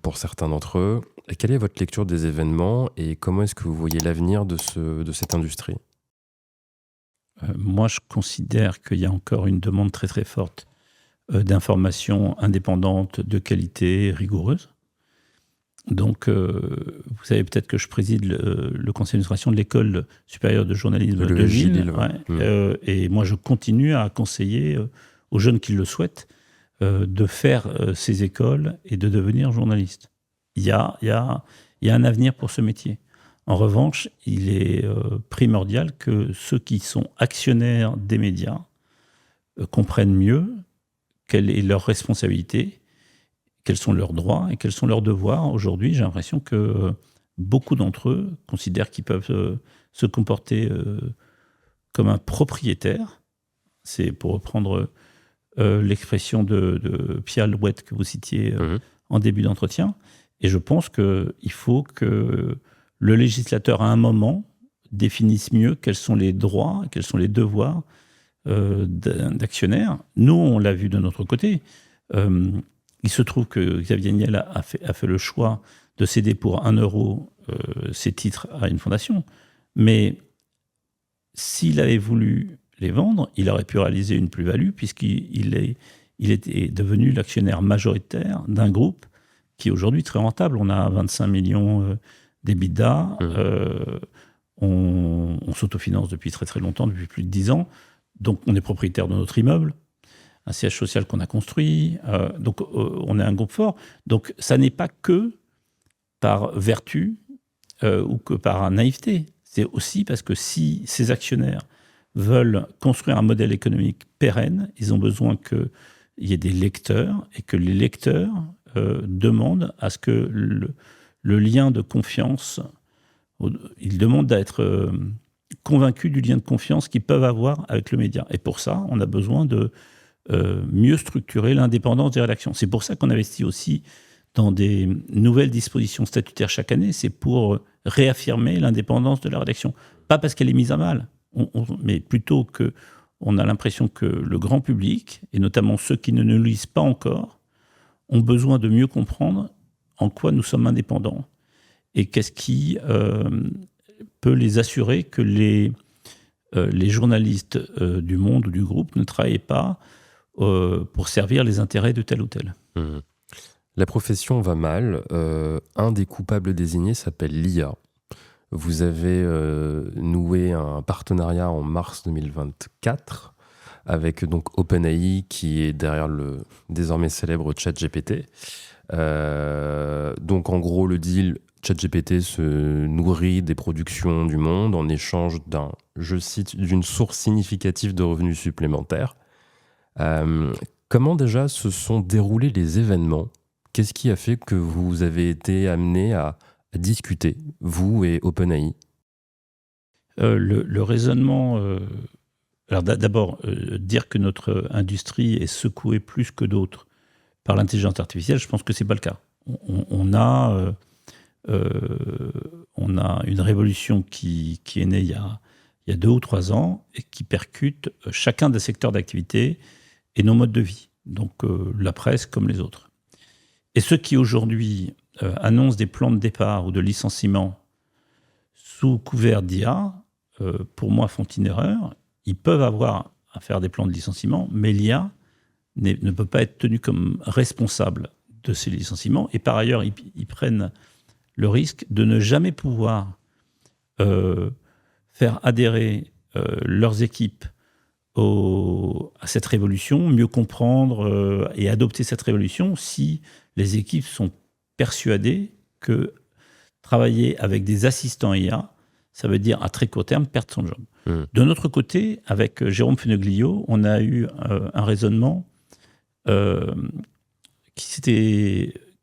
pour certains d'entre eux. Et quelle est votre lecture des événements et comment est-ce que vous voyez l'avenir de cette industrie? Moi, je considère qu'il y a encore une demande très très forte d'informations indépendantes, de qualité, rigoureuses. Donc, vous savez peut-être que je préside le conseil d'administration de l'école supérieure de journalisme de Lille. Et moi, je continue à conseiller aux jeunes qui le souhaitent de faire ces écoles et de devenir journalistes. il y a un avenir pour ce métier. En revanche, il est primordial que ceux qui sont actionnaires des médias comprennent mieux quelle est leur responsabilité, quels sont leurs droits et quels sont leurs devoirs. Aujourd'hui, j'ai l'impression que beaucoup d'entre eux considèrent qu'ils peuvent se comporter comme un propriétaire. C'est pour reprendre l'expression de Pierre Louette que vous citiez en début d'entretien. Et je pense qu'il faut que le législateur, à un moment, définisse mieux quels sont les droits, quels sont les devoirs d'actionnaires. Nous, on l'a vu de notre côté. Il se trouve que Xavier Niel a fait le choix de céder pour 1 euro ses titres à une fondation. Mais s'il avait voulu les vendre, il aurait pu réaliser une plus-value puisqu'il était devenu l'actionnaire majoritaire d'un groupe qui est aujourd'hui très rentable. On a 25 millions d'EBITDA. On s'autofinance depuis très très longtemps, depuis plus de 10 ans. Donc on est propriétaire de notre immeuble, un siège social qu'on a construit. Donc on est un groupe fort. Donc ça n'est pas que par vertu ou que par naïveté. C'est aussi parce que si ces actionnaires veulent construire un modèle économique pérenne, ils ont besoin qu'il y ait des lecteurs et que les lecteurs demandent à ce que le lien de confiance, ils demandent d'être convaincus du lien de confiance qu'ils peuvent avoir avec le média. Et pour ça, on a besoin de mieux structurer l'indépendance des rédactions. C'est pour ça qu'on investit aussi dans des nouvelles dispositions statutaires chaque année. C'est pour réaffirmer l'indépendance de la rédaction. Pas parce qu'elle est mise à mal, mais plutôt qu'on a l'impression que le grand public, et notamment ceux qui ne nous lisent pas encore, ont besoin de mieux comprendre en quoi nous sommes indépendants et qu'est-ce qui peut les assurer que les journalistes du Monde ou du groupe ne travaillent pas pour servir les intérêts de tel ou tel. La profession va mal. Un des coupables désignés s'appelle l'IA. Vous avez noué un partenariat en mars 2024 avec donc OpenAI qui est derrière le désormais célèbre ChatGPT. Donc en gros, le deal, ChatGPT se nourrit des productions du Monde en échange d'un, je cite, d'une source significative de revenus supplémentaires. Comment déjà se sont déroulés les événements ? Qu'est-ce qui a fait que vous avez été amené à discuter, vous et OpenAI ? Le raisonnement... alors d'abord, dire que notre industrie est secouée plus que d'autres par l'intelligence artificielle, je pense que ce n'est pas le cas. On a une révolution qui est née il y a 2 ou 3 ans et qui percute chacun des secteurs d'activité et nos modes de vie, donc la presse comme les autres. Et ceux qui aujourd'hui annoncent des plans de départ ou de licenciement sous couvert d'IA, pour moi, font une erreur. Ils peuvent avoir à faire des plans de licenciement, mais l'IA ne peut pas être tenue comme responsable de ces licenciements. Et par ailleurs, ils prennent le risque de ne jamais pouvoir faire adhérer leurs équipes à cette révolution, mieux comprendre et adopter cette révolution si les équipes sont persuadées que travailler avec des assistants IA, ça veut dire à très court terme perdre son job. De notre côté, avec Jérôme Feneglio, on a eu un raisonnement qui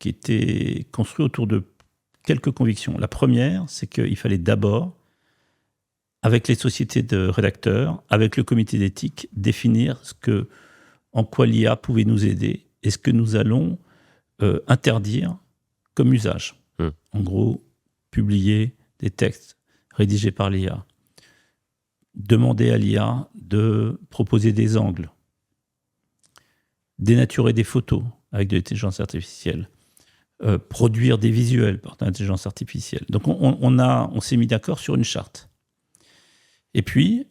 était construit autour de quelques convictions. La première, c'est qu'il fallait d'abord, avec les sociétés de rédacteurs, avec le comité d'éthique, définir en quoi l'IA pouvait nous aider et ce que nous allons interdire comme usage. En gros, publier des textes rédigés par l'IA, demander à l'IA de proposer des angles, dénaturer des photos avec de l'intelligence artificielle, produire des visuels par l'intelligence artificielle. Donc on s'est mis d'accord sur une charte. Et puis,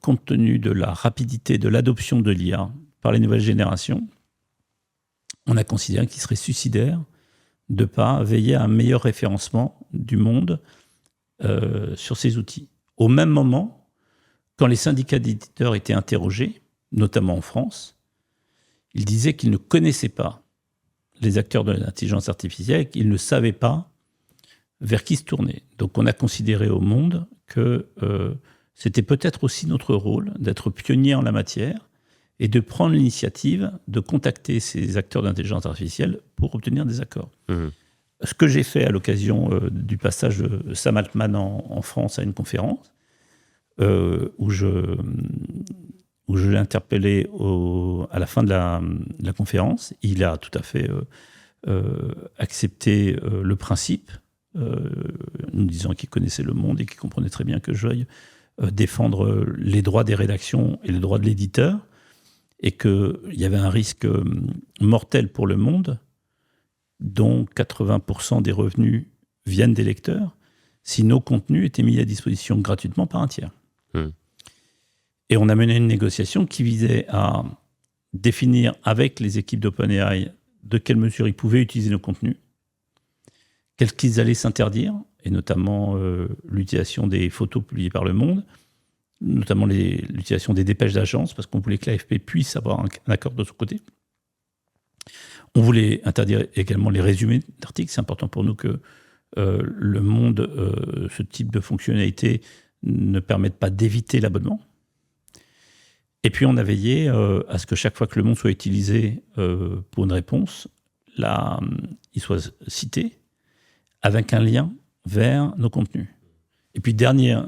compte tenu de la rapidité de l'adoption de l'IA par les nouvelles générations, on a considéré qu'il serait suicidaire de ne pas veiller à un meilleur référencement du monde sur ces outils. Au même moment, quand les syndicats d'éditeurs étaient interrogés, notamment en France, ils disaient qu'ils ne connaissaient pas les acteurs de l'intelligence artificielle, qu'ils ne savaient pas vers qui se tourner. Donc on a considéré au Monde que c'était peut-être aussi notre rôle d'être pionnier en la matière et de prendre l'initiative de contacter ces acteurs d'intelligence artificielle pour obtenir des accords. Ce que j'ai fait à l'occasion du passage de Sam Altman en France à une conférence, où je l'ai interpellé à la fin de la conférence. Il a tout à fait accepté le principe, nous disant qu'il connaissait le Monde et qu'il comprenait très bien que je veuille défendre les droits des rédactions et les droits de l'éditeur, et qu'il y avait un risque mortel pour le Monde, dont 80% des revenus viennent des lecteurs, si nos contenus étaient mis à disposition gratuitement par un tiers. Et on a mené une négociation qui visait à définir avec les équipes d'OpenAI de quelle mesure ils pouvaient utiliser nos contenus, qu'est-ce qu'ils allaient s'interdire, et notamment l'utilisation des photos publiées par Le Monde, notamment l'utilisation des dépêches d'agence, parce qu'on voulait que l'AFP puisse avoir un accord de son côté. On voulait interdire également les résumés d'articles. C'est important pour nous que Le Monde, ce type de fonctionnalité, ne permette pas d'éviter l'abonnement. Et puis on a veillé à ce que chaque fois que Le Monde soit utilisé pour une réponse, il soit cité avec un lien vers nos contenus. Et puis dernier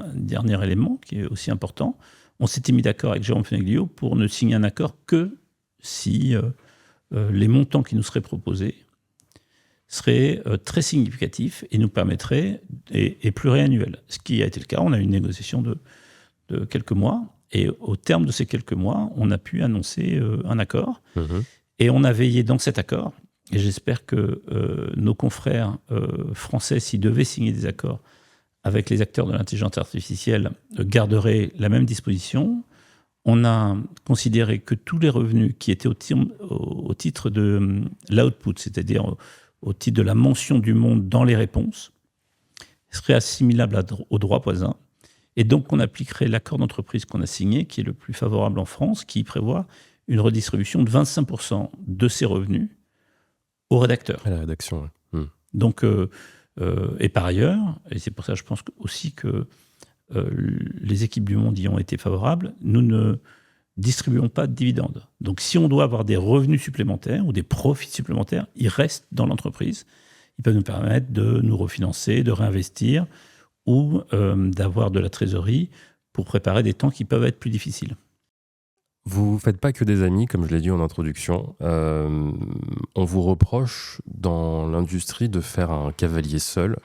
élément qui est aussi important, on s'était mis d'accord avec Jérôme Feneglio pour ne signer un accord que si les montants qui nous seraient proposés seraient très significatifs et nous permettraient, et pluriannuels. Ce qui a été le cas, on a eu une négociation de quelques mois, et au terme de ces quelques mois, on a pu annoncer un accord. Et on a veillé dans cet accord, et j'espère que nos confrères français, s'ils devaient signer des accords avec les acteurs de l'intelligence artificielle, garderaient la même disposition. On a considéré que tous les revenus qui étaient au titre de l'output, c'est-à-dire au titre de la mention du Monde dans les réponses, seraient assimilables aux droits voisins. Et donc, on appliquerait l'accord d'entreprise qu'on a signé, qui est le plus favorable en France, qui prévoit une redistribution de 25% de ces revenus aux rédacteurs. À la rédaction, oui. Donc, et par ailleurs, et c'est pour ça que je pense aussi que les équipes du Monde y ont été favorables, nous ne distribuons pas de dividendes. Donc, si on doit avoir des revenus supplémentaires ou des profits supplémentaires, ils restent dans l'entreprise. Ils peuvent nous permettre de nous refinancer, de réinvestir, ou d'avoir de la trésorerie pour préparer des temps qui peuvent être plus difficiles. Vous ne faites pas que des amis, comme je l'ai dit en introduction. On vous reproche dans l'industrie de faire un cavalier seul.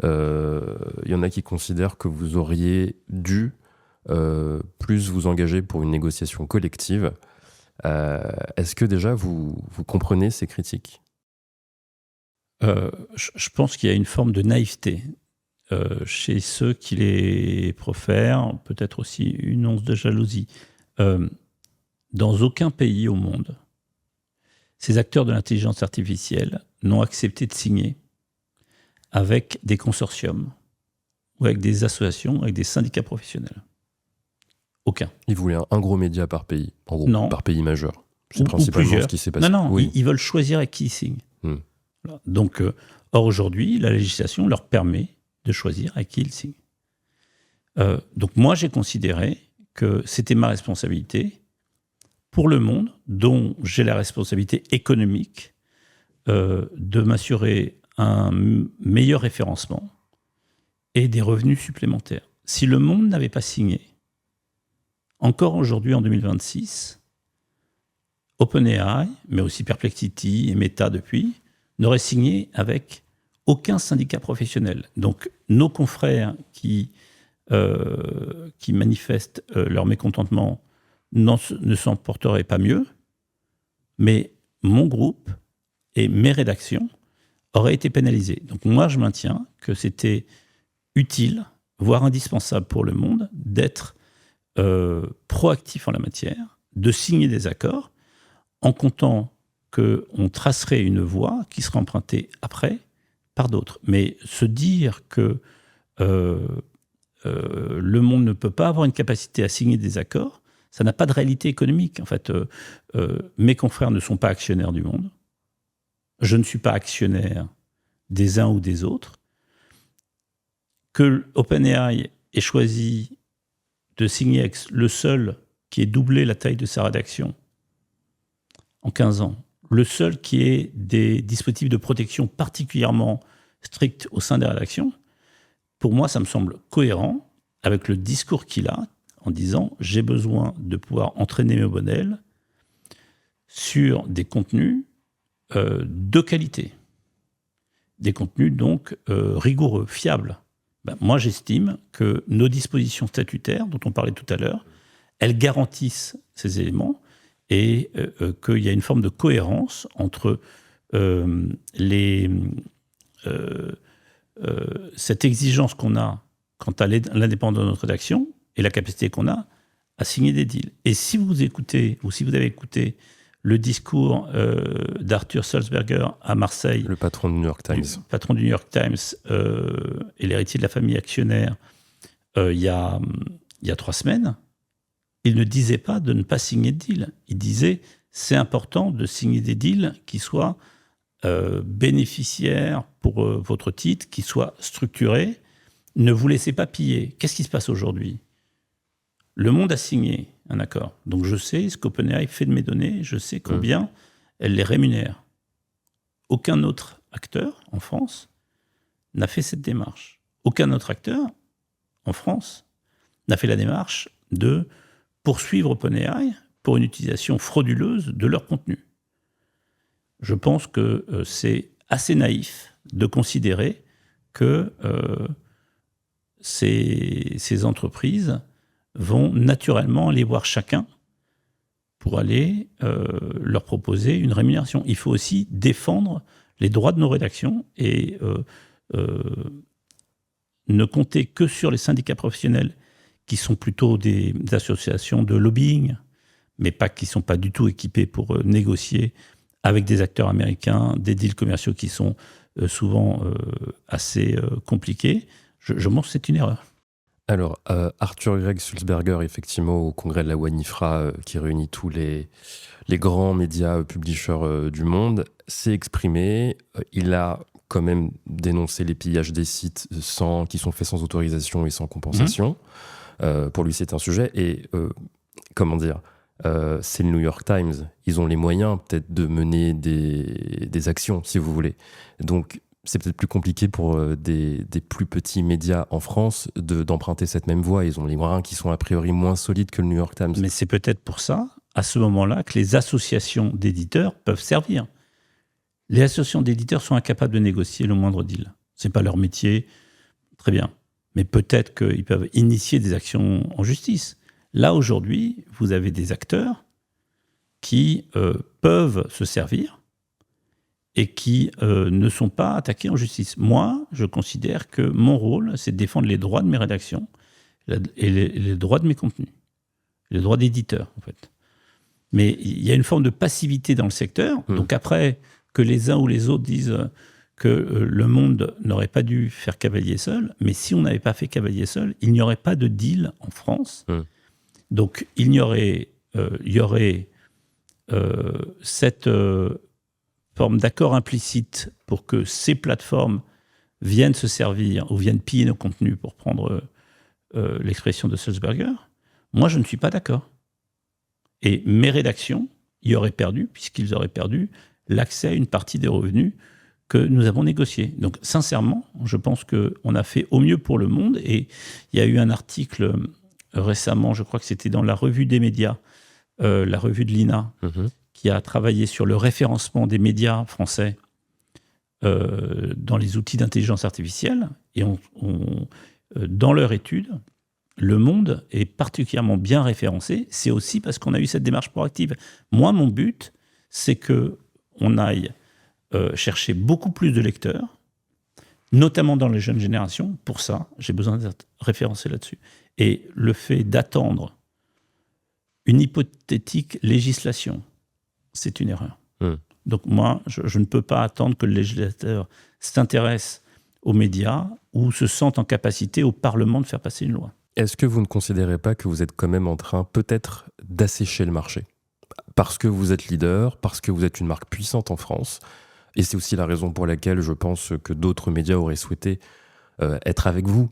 Il y en a qui considèrent que vous auriez dû plus vous engager pour une négociation collective. Est-ce que déjà vous comprenez ces critiques ? Je pense qu'il y a une forme de naïveté chez ceux qui les profèrent, peut-être aussi une once de jalousie. Dans aucun pays au monde, ces acteurs de l'intelligence artificielle n'ont accepté de signer avec des consortiums ou avec des associations, avec des syndicats professionnels. Aucun. Ils voulaient un gros média par pays, en gros, non. Par pays majeur. C'est principalement ce qui s'est passé. Non, oui. Ils veulent choisir avec qui ils signent. Voilà. Donc, or aujourd'hui, la législation leur permet de choisir avec qui ils signent. Donc moi, j'ai considéré que c'était ma responsabilité pour Le Monde, dont j'ai la responsabilité économique, de m'assurer un meilleur référencement et des revenus supplémentaires. Si Le Monde n'avait pas signé, encore aujourd'hui, en 2026, OpenAI, mais aussi Perplexity et Meta depuis, n'auraient signé avec aucun syndicat professionnel. Donc nos confrères qui manifestent leur mécontentement ne s'en porteraient pas mieux, mais mon groupe et mes rédactions auraient été pénalisés. Donc moi, je maintiens que c'était utile, voire indispensable pour Le Monde, d'être proactif en la matière, de signer des accords, en comptant qu'on tracerait une voie qui serait empruntée après par d'autres. Mais se dire que Le Monde ne peut pas avoir une capacité à signer des accords, ça n'a pas de réalité économique. En fait, mes confrères ne sont pas actionnaires du Monde. je ne suis pas actionnaire des uns ou des autres, que OpenAI ait choisi de signer avec le seul qui ait doublé la taille de sa rédaction en 15 ans, le seul qui ait des dispositifs de protection particulièrement stricts au sein des rédactions, pour moi, ça me semble cohérent avec le discours qu'il a en disant « j'ai besoin de pouvoir entraîner mes modèles sur des contenus de qualité, des contenus donc rigoureux, fiables ». Moi, j'estime que nos dispositions statutaires, dont on parlait tout à l'heure, elles garantissent ces éléments et qu'il y a une forme de cohérence entre cette exigence qu'on a quant à l'indépendance de notre rédaction et la capacité qu'on a à signer des deals. Et si vous écoutez, ou si vous avez écouté le discours d'Arthur Sulzberger à Marseille, le patron du New York Times, et l'héritier de la famille actionnaire, il y a 3 semaines, il ne disait pas de ne pas signer de deal. Il disait c'est important de signer des deals qui soient bénéficiaires pour votre titre, qui soient structurés. Ne vous laissez pas piller. Qu'est-ce qui se passe aujourd'hui ? Le monde a signé un accord. Donc je sais ce qu'OpenAI fait de mes données, je sais combien elle les rémunère. Aucun autre acteur en France n'a fait cette démarche. Aucun autre acteur en France n'a fait la démarche de poursuivre OpenAI pour une utilisation frauduleuse de leur contenu. Je pense que c'est assez naïf de considérer que ces entreprises vont naturellement aller voir chacun pour aller leur proposer une rémunération. Il faut aussi défendre les droits de nos rédactions et ne compter que sur les syndicats professionnels qui sont plutôt des associations de lobbying, mais qui ne sont pas du tout équipés pour négocier avec des acteurs américains, des deals commerciaux qui sont souvent assez compliqués. Je pense que c'est une erreur. Alors, Arthur Greg Sulzberger, effectivement, au congrès de la WANIFRA, qui réunit tous les grands médias publishers du monde, s'est exprimé. Il a quand même dénoncé les pillages des sites qui sont faits sans autorisation et sans compensation. Pour lui, c'est un sujet. Et, c'est le New York Times. Ils ont les moyens, peut-être, de mener des actions, si vous voulez. Donc, c'est peut-être plus compliqué pour des plus petits médias en France d'emprunter cette même voie. Ils ont les moyens qui sont a priori moins solides que le New York Times. Mais c'est peut-être pour ça, à ce moment-là, que les associations d'éditeurs peuvent servir. Les associations d'éditeurs sont incapables de négocier le moindre deal. Ce n'est pas leur métier, très bien. Mais peut-être qu'ils peuvent initier des actions en justice. Là, aujourd'hui, vous avez des acteurs qui peuvent se servir et qui ne sont pas attaqués en justice. Moi, je considère que mon rôle, c'est de défendre les droits de mes rédactions et les droits de mes contenus, les droits d'éditeurs, en fait. Mais il y a une forme de passivité dans le secteur. Donc après, que les uns ou les autres disent que le monde n'aurait pas dû faire cavalier seul, mais si on n'avait pas fait cavalier seul, il n'y aurait pas de deal en France. Donc il y aurait cette forme d'accord implicite pour que ces plateformes viennent se servir ou viennent piller nos contenus, pour prendre l'expression de Sulzberger. Moi, je ne suis pas d'accord. Et mes rédactions y auraient perdu, puisqu'ils auraient perdu l'accès à une partie des revenus que nous avons négociés. Donc, sincèrement, je pense qu'on a fait au mieux pour le monde. Et il y a eu un article récemment, je crois que c'était dans la revue des médias, la revue de l'INA, qui a travaillé sur le référencement des médias français dans les outils d'intelligence artificielle. Et dans leur étude, Le Monde est particulièrement bien référencé. C'est aussi parce qu'on a eu cette démarche proactive. Moi, mon but, c'est qu'on aille chercher beaucoup plus de lecteurs, notamment dans les jeunes générations. Pour ça, j'ai besoin d'être référencé là-dessus. Et le fait d'attendre une hypothétique législation, c'est une erreur. Donc moi, je ne peux pas attendre que le législateur s'intéresse aux médias ou se sente en capacité au Parlement de faire passer une loi. Est-ce que vous ne considérez pas que vous êtes quand même en train peut-être d'assécher le marché ? Parce que vous êtes leader, parce que vous êtes une marque puissante en France, Et c'est aussi la raison pour laquelle je pense que d'autres médias auraient souhaité être avec vous,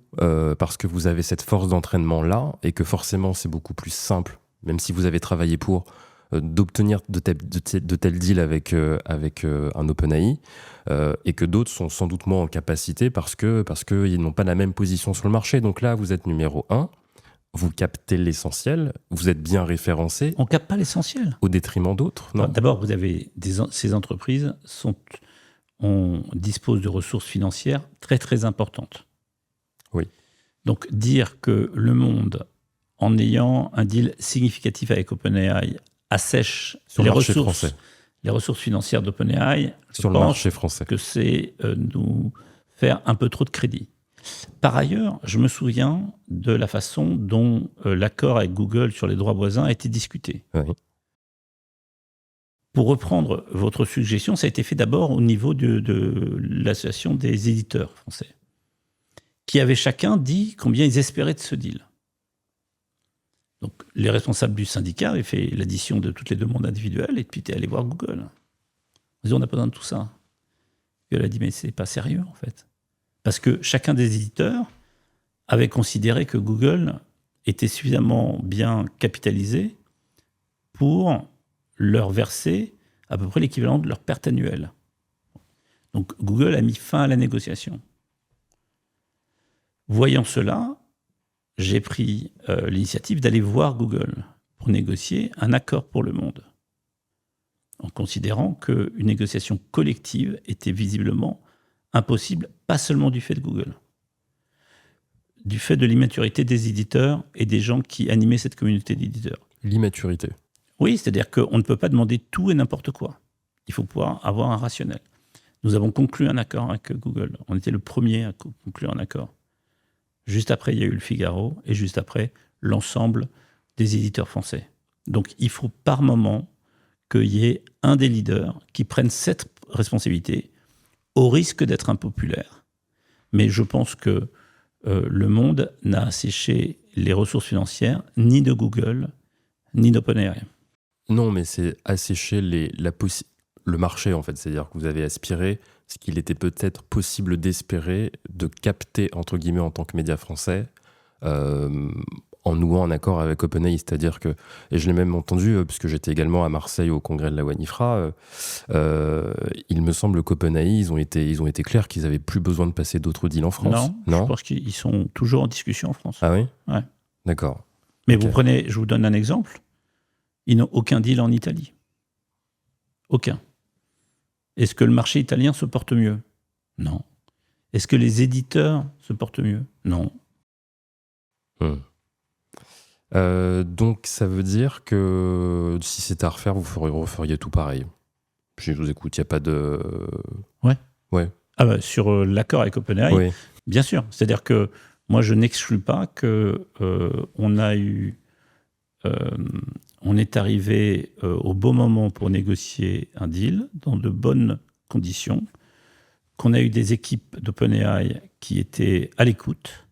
parce que vous avez cette force d'entraînement-là, et que forcément c'est beaucoup plus simple, même si vous avez travaillé pour, d'obtenir de tels deals avec un OpenAI, et que d'autres sont sans doute moins en capacité parce qu'ils n'ont pas la même position sur le marché. Donc là, vous êtes numéro 1, vous captez l'essentiel, vous êtes bien référencé. On ne capte pas l'essentiel. Au détriment d'autres, non? D'abord, vous avez ces entreprises on dispose de ressources financières très très importantes. Oui. Donc dire que le monde, en ayant un deal significatif avec OpenAI, assèche sur les le marché ressources, français. Les ressources financières d'OpenAI, Sur le marché français. Que c'est nous faire un peu trop de crédit. Par ailleurs, je me souviens de la façon dont l'accord avec Google sur les droits voisins a été discuté. Oui. Pour reprendre votre suggestion, ça a été fait d'abord au niveau de l'association des éditeurs français, qui avaient chacun dit combien ils espéraient de ce deal. Donc, les responsables du syndicat avaient fait l'addition de toutes les demandes individuelles et puis t'es allé voir Google. On dit, on n'a pas besoin de tout ça. Google a dit, mais c'est pas sérieux, en fait. Parce que chacun des éditeurs avait considéré que Google était suffisamment bien capitalisé pour leur verser à peu près l'équivalent de leur perte annuelle. Donc Google a mis fin à la négociation. Voyant cela, j'ai pris l'initiative d'aller voir Google pour négocier un accord pour le monde, en considérant qu'une négociation collective était visiblement impossible, pas seulement du fait de Google, du fait de l'immaturité des éditeurs et des gens qui animaient cette communauté d'éditeurs. L'immaturité. Oui, c'est-à-dire qu'on ne peut pas demander tout et n'importe quoi. Il faut pouvoir avoir un rationnel. Nous avons conclu un accord avec Google. On était le premier à conclure un accord. Juste après, il y a eu le Figaro, et juste après, l'ensemble des éditeurs français. Donc, il faut par moment qu'il y ait un des leaders qui prenne cette responsabilité, au risque d'être impopulaire. Mais je pense que le monde n'a asséché les ressources financières ni de Google, ni d'OpenAI. Non, mais c'est assécher le marché, en fait. C'est-à-dire que vous avez aspiré ce qu'il était peut-être possible d'espérer, de capter, entre guillemets, en tant que média français, en nouant un accord avec OpenAI. C'est-à-dire que, et je l'ai même entendu, puisque j'étais également à Marseille au congrès de la WANIFRA, il me semble qu'OpenAI, ils ont été clairs qu'ils n'avaient plus besoin de passer d'autres deals en France. Non, je pense qu'ils sont toujours en discussion en France. Ah oui? Ouais. D'accord. Mais Okay. je vous donne un exemple. Ils n'ont aucun deal en Italie. Aucun. Est-ce que le marché italien se porte mieux? Non. Est-ce que les éditeurs se portent mieux? Non. Donc ça veut dire que si c'était à refaire, vous referiez tout pareil. Je vous écoute, il n'y a pas de... Ouais. Ah bah, sur l'accord avec OpenAI, Oui. bien sûr. C'est-à-dire que moi, je n'exclus pas que on est arrivé au bon moment pour négocier un deal dans de bonnes conditions, qu'on a eu des équipes d'OpenAI qui étaient à l'écoute,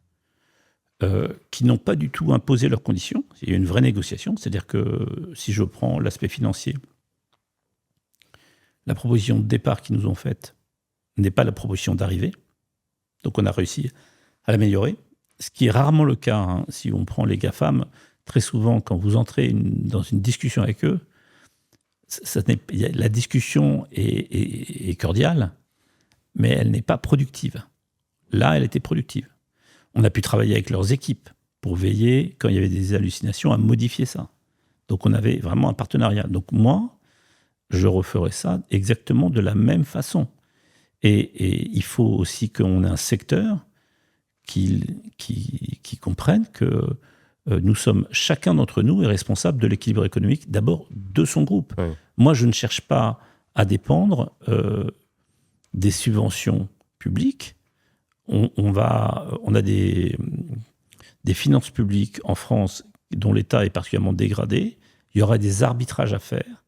qui n'ont pas du tout imposé leurs conditions. Il y a eu une vraie négociation, c'est-à-dire que si je prends l'aspect financier, la proposition de départ qu'ils nous ont faite n'est pas la proposition d'arrivée, donc on a réussi à l'améliorer, ce qui est rarement le cas, hein. Si on prend les GAFAM, très souvent, quand vous entrez dans une discussion avec eux, la discussion est cordiale, mais elle n'est pas productive. Là, elle était productive. On a pu travailler avec leurs équipes pour veiller, quand il y avait des hallucinations, à modifier ça. Donc on avait vraiment un partenariat. Donc moi, je referais ça exactement de la même façon. Et il faut aussi qu'on ait un secteur qui comprenne que nous sommes, chacun d'entre nous est responsable de l'équilibre économique, d'abord de son groupe. Oui. Moi, je ne cherche pas à dépendre des subventions publiques. On a des finances publiques en France dont l'État est particulièrement dégradé. Il y aura des arbitrages à faire.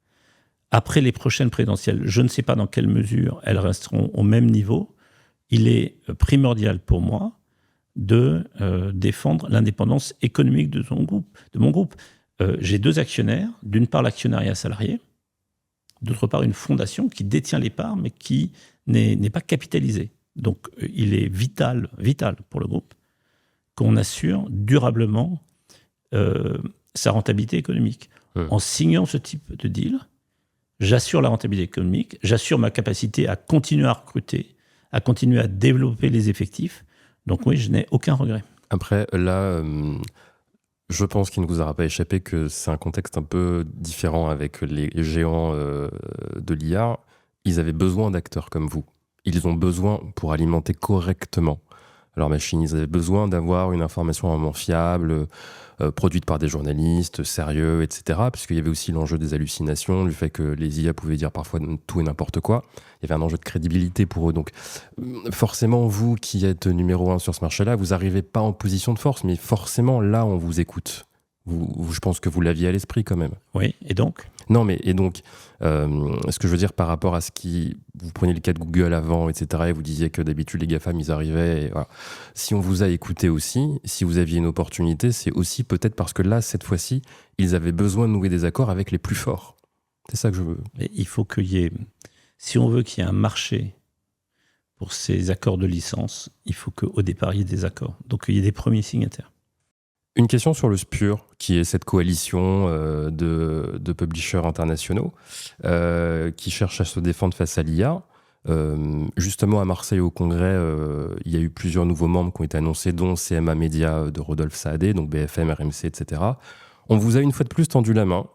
Après les prochaines présidentielles, je ne sais pas dans quelle mesure elles resteront au même niveau. Il est primordial pour moi de défendre l'indépendance économique de mon groupe. J'ai deux actionnaires. D'une part, l'actionnariat salarié. d'autre part une fondation qui détient les parts, mais qui n'est pas capitalisée. Donc, il est vital pour le groupe qu'on assure durablement sa rentabilité économique. En signant ce type de deal, j'assure la rentabilité économique, j'assure ma capacité à continuer à recruter, à continuer à développer les effectifs. Donc oui, je n'ai aucun regret. Après, là, je pense qu'il ne vous aura pas échappé que c'est un contexte un peu différent avec les géants de l'IA. Ils avaient besoin d'acteurs comme vous. Ils ont besoin, pour alimenter correctement leur machine, ils avaient besoin d'avoir une information vraiment fiable, produite par des journalistes, sérieux, etc. Puisqu'il y avait aussi l'enjeu des hallucinations, du fait que les IA pouvaient dire parfois tout et n'importe quoi. Il y avait un enjeu de crédibilité pour eux. Donc forcément, vous qui êtes numéro 1 sur ce marché-là, vous n'arrivez pas en position de force, mais forcément, là, on vous écoute. Je pense que vous l'aviez à l'esprit quand même. Oui, et donc ? Non, mais et donc, ce que je veux dire par rapport à ce qui... Vous preniez le cas de Google avant, etc., et vous disiez que d'habitude, les GAFAM, ils arrivaient... Et voilà. Si on vous a écouté aussi, si vous aviez une opportunité, c'est aussi peut-être parce que là, cette fois-ci, ils avaient besoin de nouer des accords avec les plus forts. C'est ça que je veux. Mais il faut qu'il y ait... Si on veut qu'il y ait un marché pour ces accords de licence, il faut qu'au départ, il y ait des accords. Donc, il y ait des premiers signataires. Une question sur le SPUR, qui est cette coalition de publishers internationaux qui cherchent à se défendre face à l'IA. Justement, à Marseille, au Congrès, il y a eu plusieurs nouveaux membres qui ont été annoncés, dont CMA Média de Rodolphe Saadé, donc BFM, RMC, etc. On vous a une fois de plus tendu la main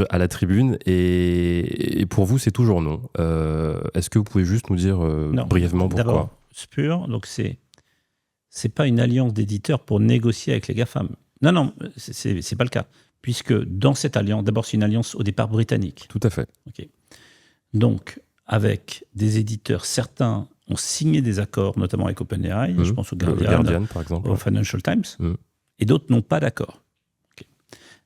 à la tribune, et pour vous, c'est toujours non. Est-ce que vous pouvez juste nous dire brièvement pourquoi ? D'abord, SPUR, donc c'est pas une alliance d'éditeurs pour négocier avec les GAFAM. Non, c'est pas le cas. Puisque dans cette alliance, d'abord, c'est une alliance au départ britannique. Tout à fait. Okay. Donc, avec des éditeurs, certains ont signé des accords, notamment avec OpenAI, je pense au Guardian par exemple, au Financial Times, et d'autres n'ont pas d'accord. Okay.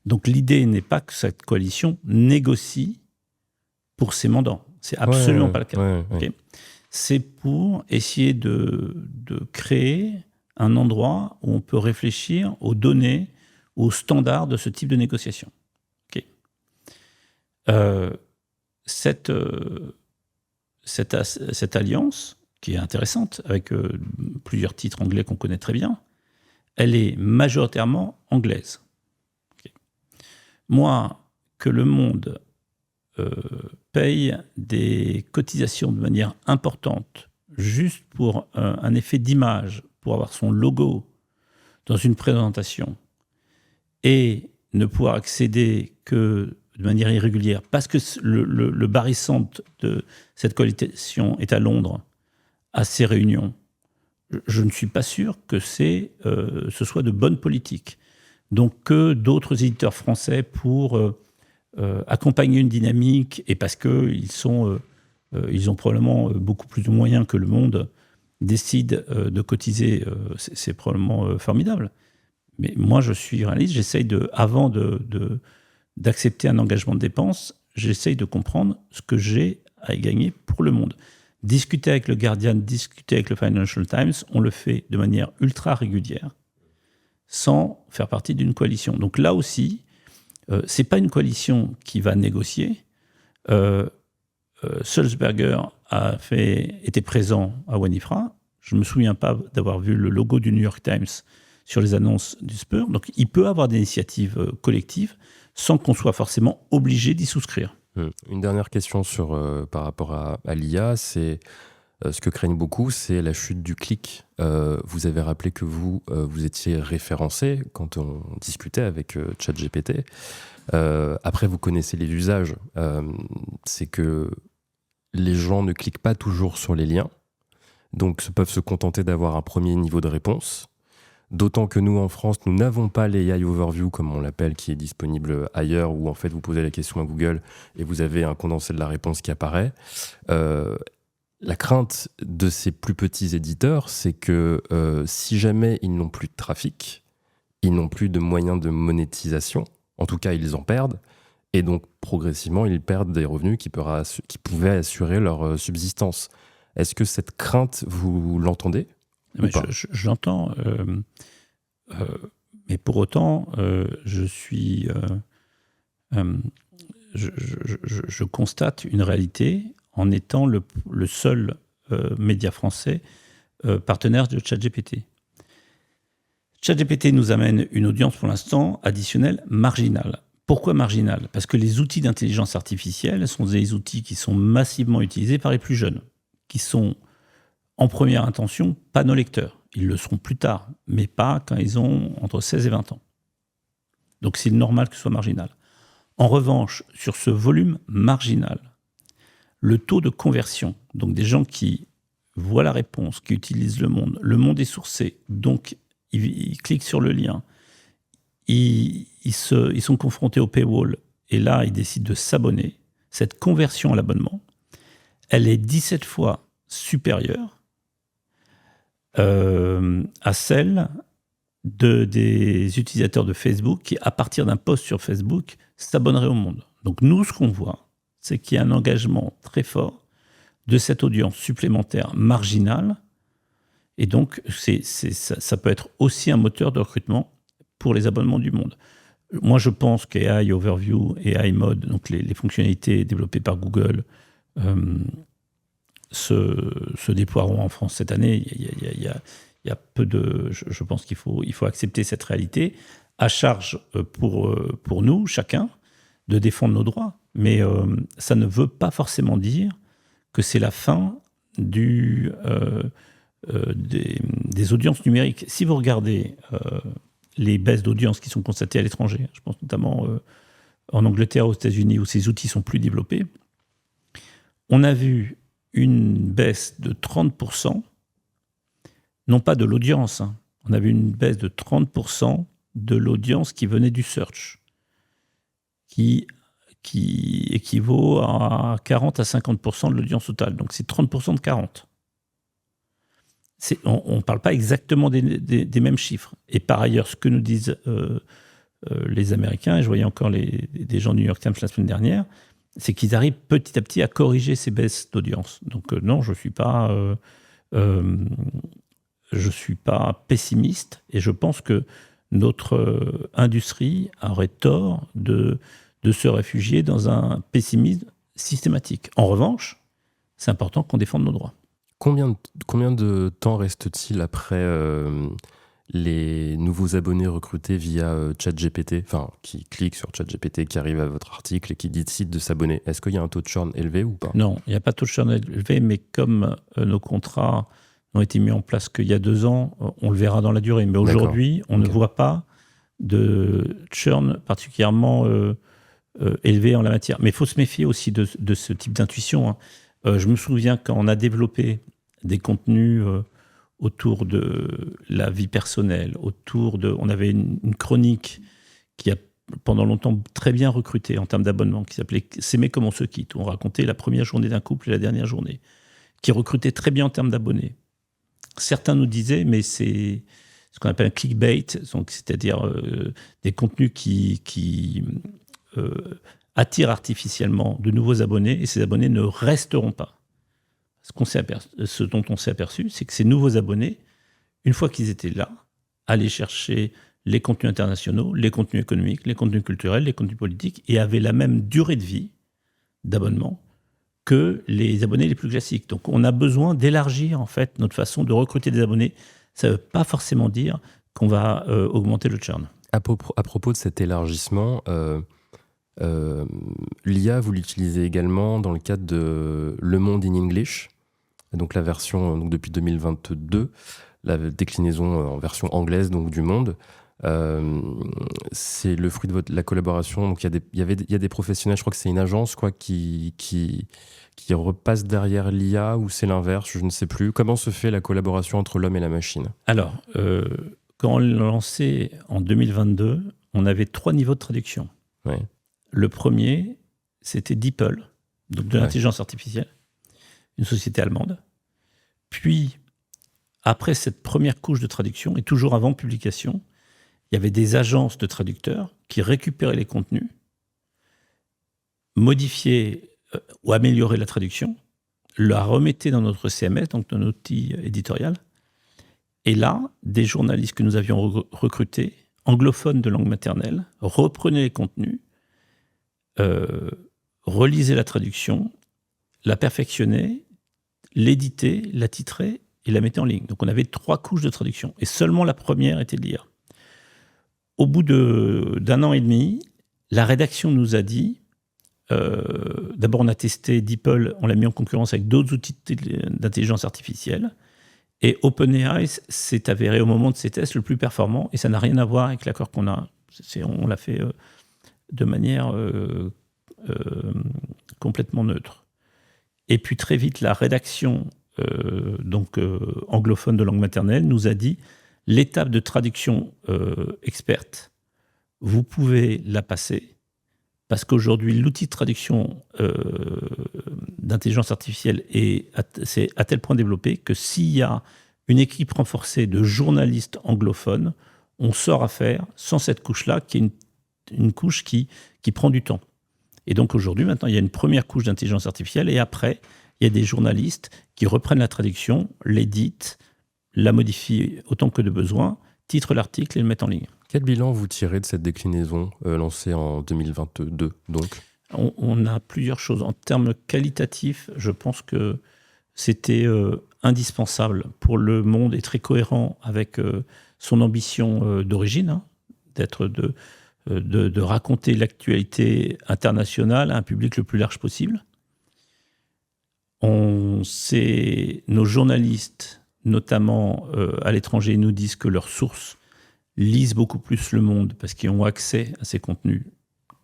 Donc, l'idée n'est pas que cette coalition négocie pour ses mandants. C'est absolument pas le cas. Okay. C'est pour essayer de créer un endroit où on peut réfléchir aux données, aux standards de ce type de négociation. Okay. Cette alliance, qui est intéressante, avec plusieurs titres anglais qu'on connaît très bien, elle est majoritairement anglaise. Okay. Moi, que le monde paye des cotisations de manière importante, juste pour un effet d'image, pour avoir son logo dans une présentation, et ne pouvoir accéder que de manière irrégulière, parce que le barycentre de cette coalition est à Londres, à ces réunions, je ne suis pas sûr que ce soit de bonne politique. Donc que d'autres éditeurs français pour accompagner une dynamique, et parce qu'ils ils ont probablement beaucoup plus de moyens que le monde, décident de cotiser, c'est probablement formidable. Mais moi, je suis réaliste, j'essaye avant d'accepter un engagement de dépenses, j'essaye de comprendre ce que j'ai à y gagner pour le monde. Discuter avec le Guardian, discuter avec le Financial Times, on le fait de manière ultra régulière, sans faire partie d'une coalition. Donc là aussi, c'est pas une coalition qui va négocier. Sulzberger était présent à Wanifra. Je ne me souviens pas d'avoir vu le logo du New York Times sur les annonces du SPUR. Donc il peut avoir des initiatives collectives sans qu'on soit forcément obligé d'y souscrire. Une dernière question par rapport à l'IA, c'est ce que craignent beaucoup, c'est la chute du clic. Vous avez rappelé que vous étiez référencé quand on discutait avec ChatGPT. Après, vous connaissez les usages. C'est que les gens ne cliquent pas toujours sur les liens, donc peuvent se contenter d'avoir un premier niveau de réponse. D'autant que nous, en France, nous n'avons pas l'AI Overview, comme on l'appelle, qui est disponible ailleurs, où en fait vous posez la question à Google et vous avez un condensé de la réponse qui apparaît. La crainte de ces plus petits éditeurs, c'est que si jamais ils n'ont plus de trafic, ils n'ont plus de moyens de monétisation, en tout cas ils en perdent, et donc progressivement ils perdent des revenus qui pouvaient assurer leur subsistance. Est-ce que cette crainte, vous l'entendez ? Je l'entends, mais pour autant, je je constate une réalité en étant le seul média français partenaire de ChatGPT. ChatGPT nous amène une audience pour l'instant additionnelle marginale. Pourquoi marginale ? Parce que les outils d'intelligence artificielle sont des outils qui sont massivement utilisés par les plus jeunes, qui sont en première intention pas nos lecteurs. Ils le seront plus tard, mais pas quand ils ont entre 16 et 20 ans. Donc c'est normal que ce soit marginal. En revanche, sur ce volume marginal, le taux de conversion, donc des gens qui voient la réponse, qui utilisent le monde est sourcé, donc ils cliquent sur le lien, ils sont confrontés au paywall, et là, ils décident de s'abonner. Cette conversion à l'abonnement, elle est 17 fois supérieure à celle des utilisateurs de Facebook qui, à partir d'un post sur Facebook, s'abonneraient au monde. Donc nous, ce qu'on voit, c'est qu'il y a un engagement très fort de cette audience supplémentaire marginale, et donc ça peut être aussi un moteur de recrutement pour les abonnements du monde. Moi, je pense qu'AI Overview et AI Mode, donc les fonctionnalités développées par Google, se déploieront en France cette année. Il y a peu de... Je pense qu'il faut accepter cette réalité. À charge pour nous, chacun, de défendre nos droits. Mais ça ne veut pas forcément dire que c'est la fin des audiences numériques. Si vous regardez les baisses d'audience qui sont constatées à l'étranger, je pense notamment en Angleterre, aux États-Unis, où ces outils sont plus développés, on a vu une baisse de 30%, non pas de l'audience, hein. On a vu une baisse de 30% de l'audience qui venait du search, qui équivaut à 40 à 50% de l'audience totale. Donc c'est 30% de 40. On ne parle pas exactement des mêmes chiffres. Et par ailleurs, ce que nous disent les Américains, et je voyais encore des gens du New York Times la semaine dernière, c'est qu'ils arrivent petit à petit à corriger ces baisses d'audience. Donc non, je suis pas pessimiste, et je pense que notre industrie aurait tort de se réfugier dans un pessimisme systématique. En revanche, c'est important qu'on défende nos droits. Combien de temps reste-t-il après les nouveaux abonnés recrutés via ChatGPT, enfin qui cliquent sur ChatGPT, qui arrivent à votre article et qui décident de s'abonner? Est-ce qu'il y a un taux de churn élevé ou pas? Non, il n'y a pas de taux de churn élevé, mais comme nos contrats n'ont été mis en place qu'il y a 2 ans, on le verra dans la durée. Mais aujourd'hui, on ne voit pas de churn particulièrement élevé en la matière. Mais il faut se méfier aussi de ce type d'intuition, hein. Je me souviens quand on a développé des contenus autour de la vie personnelle, on avait une chronique qui a pendant longtemps très bien recruté en termes d'abonnement, qui s'appelait « S'aimer comme on se quitte », où on racontait la première journée d'un couple et la dernière journée, qui recrutait très bien en termes d'abonnés. Certains nous disaient, mais c'est ce qu'on appelle un clickbait, donc c'est-à-dire des contenus qui attirent artificiellement de nouveaux abonnés, et ces abonnés ne resteront pas. Ce dont on s'est aperçu, c'est que ces nouveaux abonnés, une fois qu'ils étaient là, allaient chercher les contenus internationaux, les contenus économiques, les contenus culturels, les contenus politiques, et avaient la même durée de vie d'abonnement que les abonnés les plus classiques. Donc on a besoin d'élargir en fait notre façon de recruter des abonnés. Ça ne veut pas forcément dire qu'on va augmenter le churn. À propos de cet élargissement, l'IA, vous l'utilisez également dans le cadre de Le Monde in English, donc la version donc depuis 2022, la déclinaison en version anglaise donc du Monde. C'est le fruit de la collaboration. Donc il y a des professionnels, je crois que c'est une agence quoi, qui repasse derrière l'IA, ou c'est l'inverse, je ne sais plus. Comment se fait la collaboration entre l'homme et la machine? Alors, quand on l'a lancé en 2022, on avait 3 niveaux de traduction. Ouais. Le premier, c'était DeepL, donc de l'intelligence artificielle, une société allemande. Puis, après cette première couche de traduction, et toujours avant publication, il y avait des agences de traducteurs qui récupéraient les contenus, modifiaient ou amélioraient la traduction, la remettaient dans notre CMS, donc dans notre outil éditorial. Et là, des journalistes que nous avions recrutés, anglophones de langue maternelle, reprenaient les contenus, relisait la traduction, la perfectionnait, l'éditait, la titrait et la mettait en ligne. Donc on avait 3 couches de traduction. Et seulement la première était de lire. Au bout d'un an et demi, la rédaction nous a dit, d'abord on a testé DeepL, on l'a mis en concurrence avec d'autres outils d'intelligence artificielle, et OpenAI s'est avéré au moment de ces tests le plus performant, et ça n'a rien à voir avec l'accord qu'on a. On l'a fait de manière complètement neutre. Et puis très vite, la rédaction anglophone de langue maternelle nous a dit l'étape de traduction experte, vous pouvez la passer, parce qu'aujourd'hui, l'outil de traduction d'intelligence artificielle c'est à tel point développé que s'il y a une équipe renforcée de journalistes anglophones, on sort à faire sans cette couche-là, qui est une couche qui prend du temps. Et donc aujourd'hui, maintenant, il y a une première couche d'intelligence artificielle, et après, il y a des journalistes qui reprennent la traduction, l'éditent, la modifient autant que de besoin, titrent l'article et le mettent en ligne. Quel bilan vous tirez de cette déclinaison lancée en 2022 donc ? On a plusieurs choses. En termes qualitatifs, je pense que c'était indispensable pour le monde et très cohérent avec son ambition d'origine, de raconter l'actualité internationale à un public le plus large possible. Nos journalistes, notamment à l'étranger, nous disent que leurs sources lisent beaucoup plus Le Monde parce qu'ils ont accès à ces contenus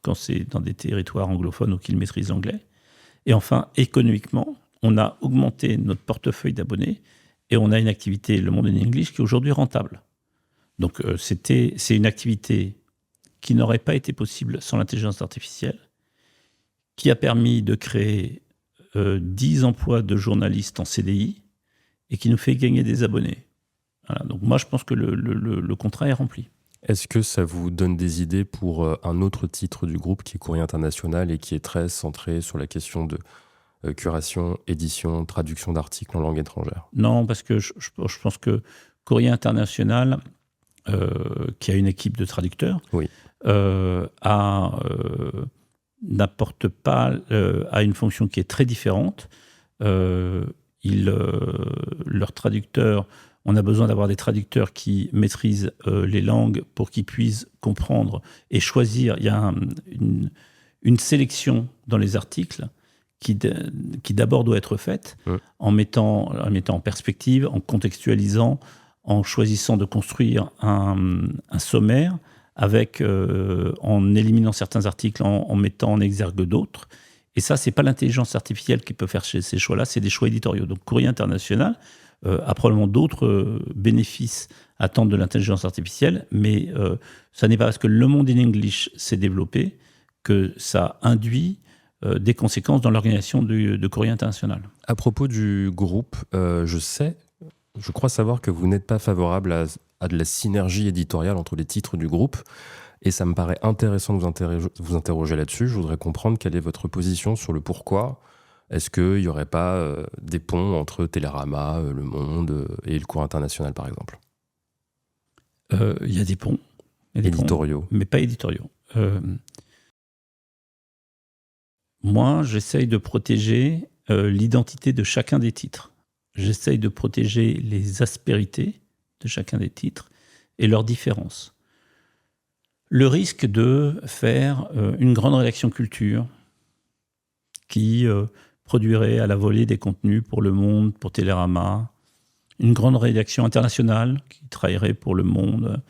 quand c'est dans des territoires anglophones ou qu'ils maîtrisent l'anglais. Et enfin, économiquement, on a augmenté notre portefeuille d'abonnés et on a une activité, Le Monde in English, qui est aujourd'hui rentable. Donc c'est une activité qui n'aurait pas été possible sans l'intelligence artificielle, qui a permis de créer 10 emplois de journalistes en CDI et qui nous fait gagner des abonnés. Voilà, donc moi, je pense que le contrat est rempli. Est-ce que ça vous donne des idées pour un autre titre du groupe qui est Courrier International et qui est très centré sur la question de curation, édition, traduction d'articles en langue étrangère ? Non, parce que je pense que Courrier International, qui a une équipe de traducteurs, oui. N'apporte pas à une fonction qui est très différente. Leurs traducteurs, on a besoin d'avoir des traducteurs qui maîtrisent les langues pour qu'ils puissent comprendre et choisir. Il y a une sélection dans les articles qui d'abord doit être faite en mettant en perspective, en contextualisant, en choisissant de construire un sommaire, en éliminant certains articles, en mettant en exergue d'autres. Et ça, c'est pas l'intelligence artificielle qui peut faire ces choix-là, c'est des choix éditoriaux. Donc Courrier International a probablement d'autres bénéfices à attendre de l'intelligence artificielle, mais ça n'est pas parce que Le Monde in English s'est développé que ça induit des conséquences dans l'organisation de Courrier International. À propos du groupe, je crois savoir que vous n'êtes pas favorable à de la synergie éditoriale entre les titres du groupe, et ça me paraît intéressant de vous interroger là-dessus. Je voudrais comprendre quelle est votre position sur le pourquoi. Est-ce qu'il n'y aurait pas des ponts entre Télérama, Le Monde et le Courrier International, par exemple ? Il y a des ponts. Éditoriaux. Mais pas éditoriaux. Moi, j'essaye de protéger l'identité de chacun des titres. J'essaye de protéger les aspérités de chacun des titres et leurs différences. Le risque de faire une grande rédaction culture qui produirait à la volée des contenus pour Le Monde, pour Télérama, une grande rédaction internationale qui travaillerait pour Le Monde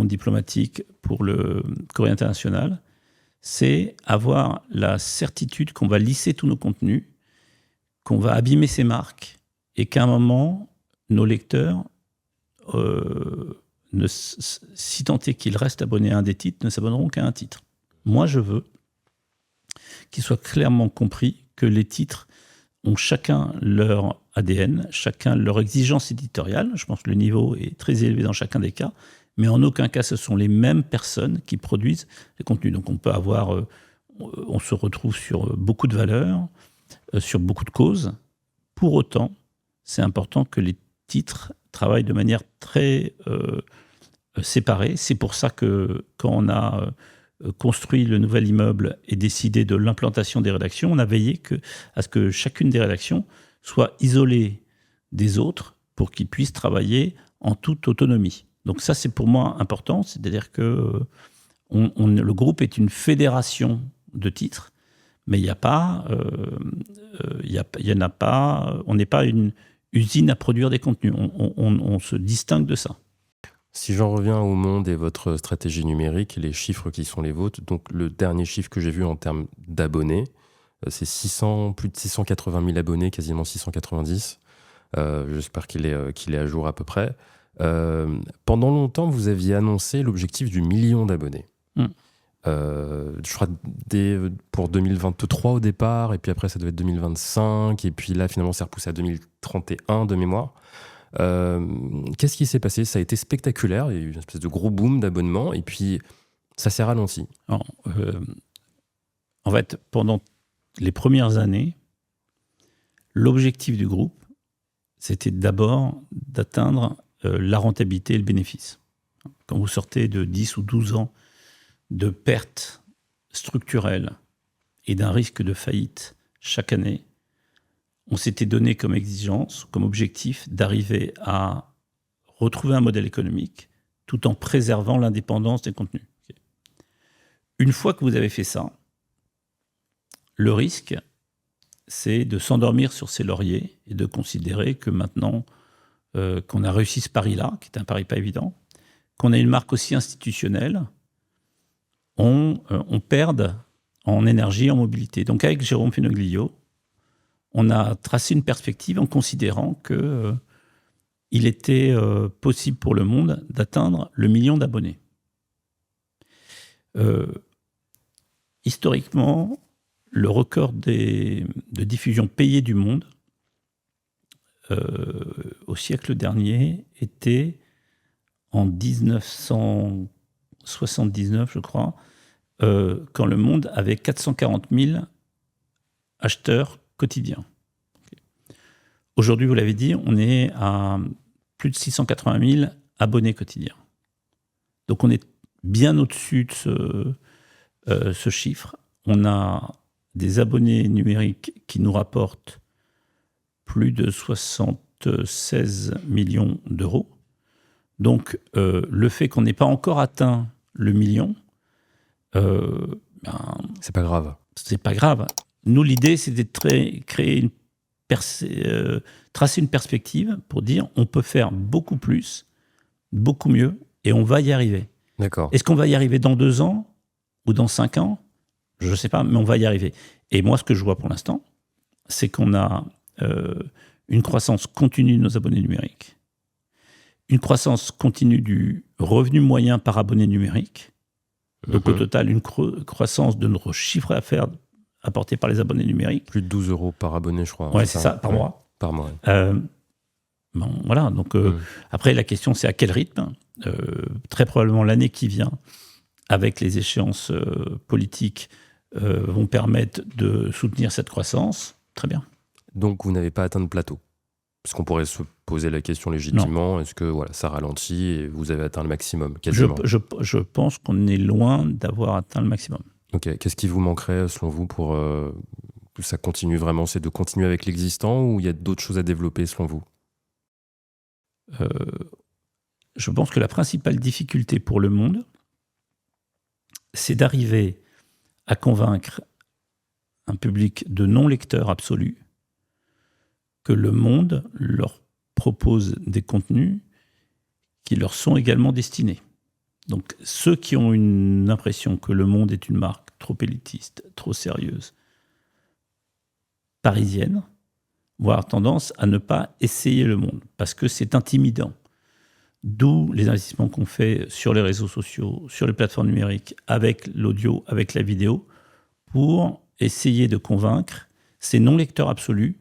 diplomatique, pour le Courrier International, c'est avoir la certitude qu'on va lisser tous nos contenus, qu'on va abîmer ces marques et qu'à un moment, nos lecteurs, si tant est qu'ils restent abonnés à un des titres, ne s'abonneront qu'à un titre. Moi, je veux qu'il soit clairement compris que les titres ont chacun leur ADN, chacun leur exigence éditoriale. Je pense que le niveau est très élevé dans chacun des cas, mais en aucun cas ce sont les mêmes personnes qui produisent les contenus. Donc on se retrouve sur beaucoup de valeurs, sur beaucoup de causes. Pour autant, c'est important que les titres travaillent de manière très séparée. C'est pour ça que quand on a construit le nouvel immeuble et décidé de l'implantation des rédactions, on a veillé à ce que chacune des rédactions soit isolée des autres pour qu'ils puissent travailler en toute autonomie. Donc ça, c'est pour moi important, c'est-à-dire que le groupe est une fédération de titres, mais il n'y a pas, on n'est pas une usine à produire des contenus. On se distingue de ça. Si j'en reviens au Monde et votre stratégie numérique, les chiffres qui sont les vôtres, donc le dernier chiffre que j'ai vu en termes d'abonnés, c'est plus de 680 000 abonnés, quasiment 690. J'espère qu'il est à jour à peu près. Pendant longtemps, vous aviez annoncé l'objectif du 1 million d'abonnés. Je crois pour 2023 au départ, et puis après ça devait être 2025, et puis là finalement c'est repoussé à 2031 de mémoire. Qu'est-ce qui s'est passé? Ça a été spectaculaire, il y a eu une espèce de gros boom d'abonnements, et puis ça s'est ralenti. En fait, pendant les premières années, l'objectif du groupe, c'était d'abord d'atteindre la rentabilité et le bénéfice. Quand vous sortez de 10 ou 12 ans de pertes structurelles et d'un risque de faillite chaque année, on s'était donné comme exigence, comme objectif, d'arriver à retrouver un modèle économique tout en préservant l'indépendance des contenus. Une fois que vous avez fait ça, le risque, c'est de s'endormir sur ses lauriers et de considérer que maintenant qu'on a réussi ce pari-là, qui est un pari pas évident, qu'on a une marque aussi institutionnelle, on perd en énergie, en mobilité. Donc avec Jérôme Fenoglio, on a tracé une perspective en considérant qu'il était possible pour le Monde d'atteindre le 1 million d'abonnés. Historiquement, le record de diffusion payée du Monde, au siècle dernier, était en 1979, je crois, quand le Monde avait 440 000 acheteurs quotidiens. Aujourd'hui, vous l'avez dit, on est à plus de 680 000 abonnés quotidiens. Donc on est bien au-dessus de ce chiffre. On a des abonnés numériques qui nous rapportent plus de 76 millions d'euros. Donc le fait qu'on n'ait pas encore atteint le million, c'est pas grave. C'est pas grave. Nous, l'idée, c'est de tracer une perspective pour dire on peut faire beaucoup plus, beaucoup mieux, et on va y arriver. D'accord. Est-ce qu'on va y arriver dans 2 ans ou dans 5 ans? Je ne sais pas, mais on va y arriver. Et moi, ce que je vois pour l'instant, c'est qu'on a une croissance continue de nos abonnés numériques, une croissance continue du revenu moyen par abonné numérique, donc au total, une croissance de notre chiffre d'affaires apporté par les abonnés numériques. Plus de 12 euros par abonné, je crois. Ouais, c'est ça, par mois. Par mois. Bon, voilà, donc après, la question, c'est à quel rythme. Très probablement, l'année qui vient, avec les échéances politiques, vont permettre de soutenir cette croissance. Très bien. Donc, vous n'avez pas atteint de plateau? Parce qu'on pourrait se poser la question légitimement, est-ce que ça ralentit et vous avez atteint le maximum quasiment? Je pense qu'on est loin d'avoir atteint le maximum. Ok. Qu'est-ce qui vous manquerait, selon vous, pour que ça continue vraiment? C'est de continuer avec l'existant ou il y a d'autres choses à développer, selon vous? Je pense que la principale difficulté pour le Monde, c'est d'arriver à convaincre un public de non-lecteurs absolus que le Monde leur propose des contenus qui leur sont également destinés. Donc ceux qui ont une impression que le Monde est une marque trop élitiste, trop sérieuse, parisienne, vont avoir tendance à ne pas essayer le Monde, parce que c'est intimidant. D'où les investissements qu'on fait sur les réseaux sociaux, sur les plateformes numériques, avec l'audio, avec la vidéo, pour essayer de convaincre ces non-lecteurs absolus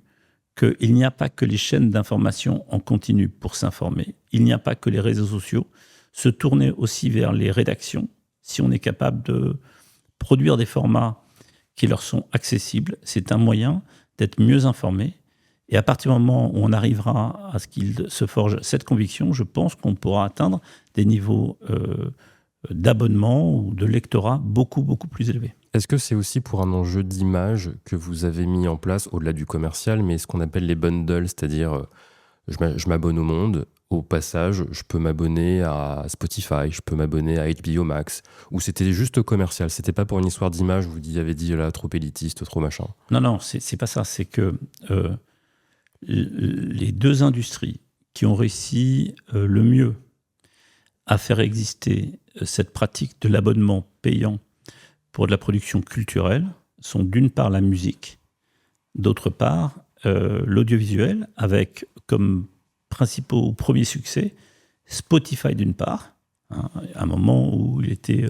qu'il n'y a pas que les chaînes d'information en continu pour s'informer, il n'y a pas que les réseaux sociaux, se tourner aussi vers les rédactions, si on est capable de produire des formats qui leur sont accessibles, c'est un moyen d'être mieux informés. Et à partir du moment où on arrivera à ce qu'il se forge cette conviction, je pense qu'on pourra atteindre des niveaux d'abonnement ou de lectorat beaucoup, beaucoup plus élevé. Est-ce que c'est aussi pour un enjeu d'image que vous avez mis en place, au-delà du commercial, mais ce qu'on appelle les bundles, c'est-à-dire je m'abonne au Monde, au passage, je peux m'abonner à Spotify, je peux m'abonner à HBO Max, ou c'était juste commercial, c'était pas pour une histoire d'image, vous avez dit là, trop élitiste, trop machin. Non, c'est pas ça, c'est que les deux industries qui ont réussi le mieux à faire exister cette pratique de l'abonnement payant pour de la production culturelle sont d'une part la musique, d'autre part l'audiovisuel, avec comme principaux premiers succès Spotify d'une part, hein, à un moment où il était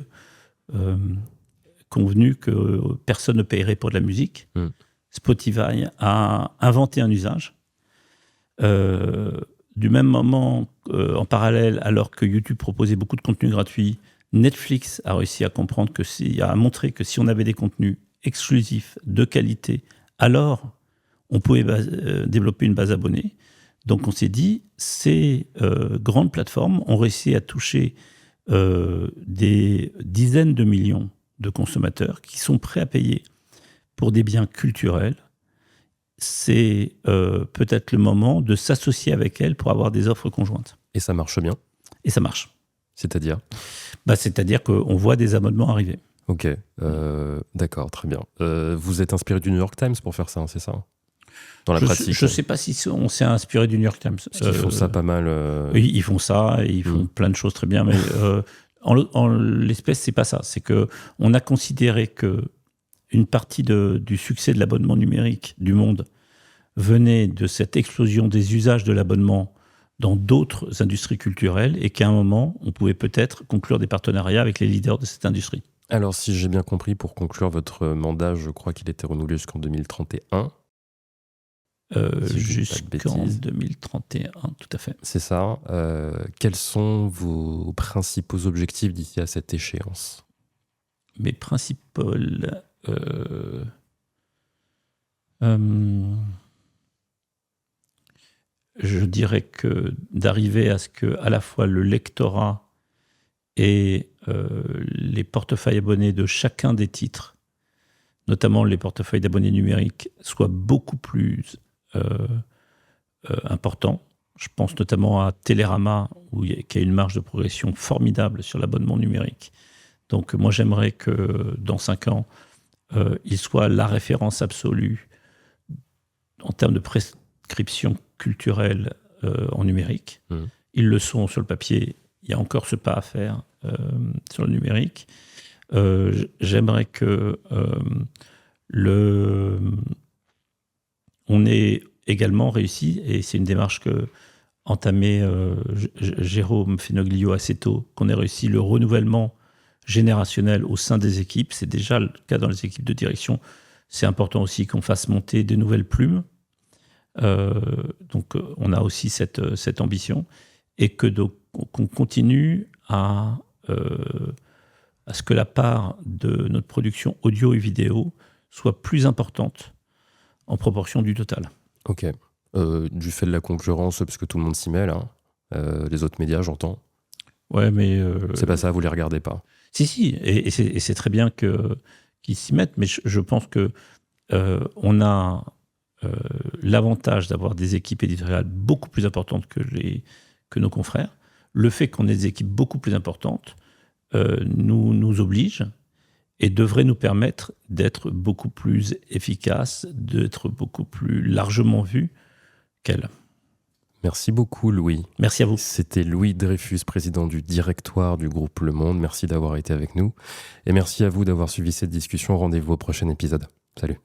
convenu que personne ne paierait pour de la musique. Spotify a inventé un usage. Du même moment, en parallèle, alors que YouTube proposait beaucoup de contenus gratuits, Netflix a réussi à comprendre à montrer que si on avait des contenus exclusifs, de qualité, alors on pouvait développer une base abonnée. Donc on s'est dit, ces grandes plateformes ont réussi à toucher des dizaines de millions de consommateurs qui sont prêts à payer pour des biens culturels. C'est peut-être le moment de s'associer avec elles pour avoir des offres conjointes. Et ça marche bien? Et ça marche. C'est-à-dire? C'est-à-dire qu'on voit des abonnements arriver. Ok, d'accord, très bien. Vous êtes inspiré du New York Times pour faire ça, c'est ça? Dans la pratique. Je ne sais pas si on s'est inspiré du New York Times. Parce qu'ils font ça pas mal. Ils font ça et ils font plein de choses très bien, mais en l'espèce, c'est pas ça. C'est qu'on a considéré que une partie du succès de l'abonnement numérique du monde venait de cette explosion des usages de l'abonnement dans d'autres industries culturelles et qu'à un moment, on pouvait peut-être conclure des partenariats avec les leaders de cette industrie. Alors, si j'ai bien compris, pour conclure votre mandat, je crois qu'il était renouvelé jusqu'en 2031. Jusqu'en 2031, tout à fait. C'est ça. Quels sont vos principaux objectifs d'ici à cette échéance? Mes principaux... je dirais que d'arriver à ce que à la fois le lectorat et les portefeuilles abonnés de chacun des titres, notamment les portefeuilles d'abonnés numériques, soient beaucoup plus importants. Je pense notamment à Télérama, qui a une marge de progression formidable sur l'abonnement numérique. Donc moi, j'aimerais que dans 5 ans, il soit la référence absolue en termes de prescription culturelle en numérique. Ils le sont sur le papier. Il y a encore ce pas à faire sur le numérique. J'aimerais que on ait également réussi, et c'est une démarche que entamé Jérôme Fenoglio assez tôt, qu'on ait réussi le renouvellement générationnel au sein des équipes. C'est déjà le cas dans les équipes de direction. C'est important aussi qu'on fasse monter de nouvelles plumes. Donc on a aussi cette ambition, et qu'on continue à ce que la part de notre production audio et vidéo soit plus importante en proportion du total. Ok. Du fait de la concurrence, parce que tout le monde s'y mêle, hein. Les autres médias, j'entends. Ouais, mais... c'est pas ça, vous les regardez pas? Si, et c'est très bien qu'ils s'y mettent, mais je pense que on a l'avantage d'avoir des équipes éditoriales beaucoup plus importantes que nos confrères. Le fait qu'on ait des équipes beaucoup plus importantes nous oblige et devrait nous permettre d'être beaucoup plus efficaces, d'être beaucoup plus largement vus qu'elles. Merci beaucoup, Louis. Merci à vous. C'était Louis Dreyfus, président du directoire du groupe Le Monde. Merci d'avoir été avec nous. Et merci à vous d'avoir suivi cette discussion. Rendez-vous au prochain épisode. Salut.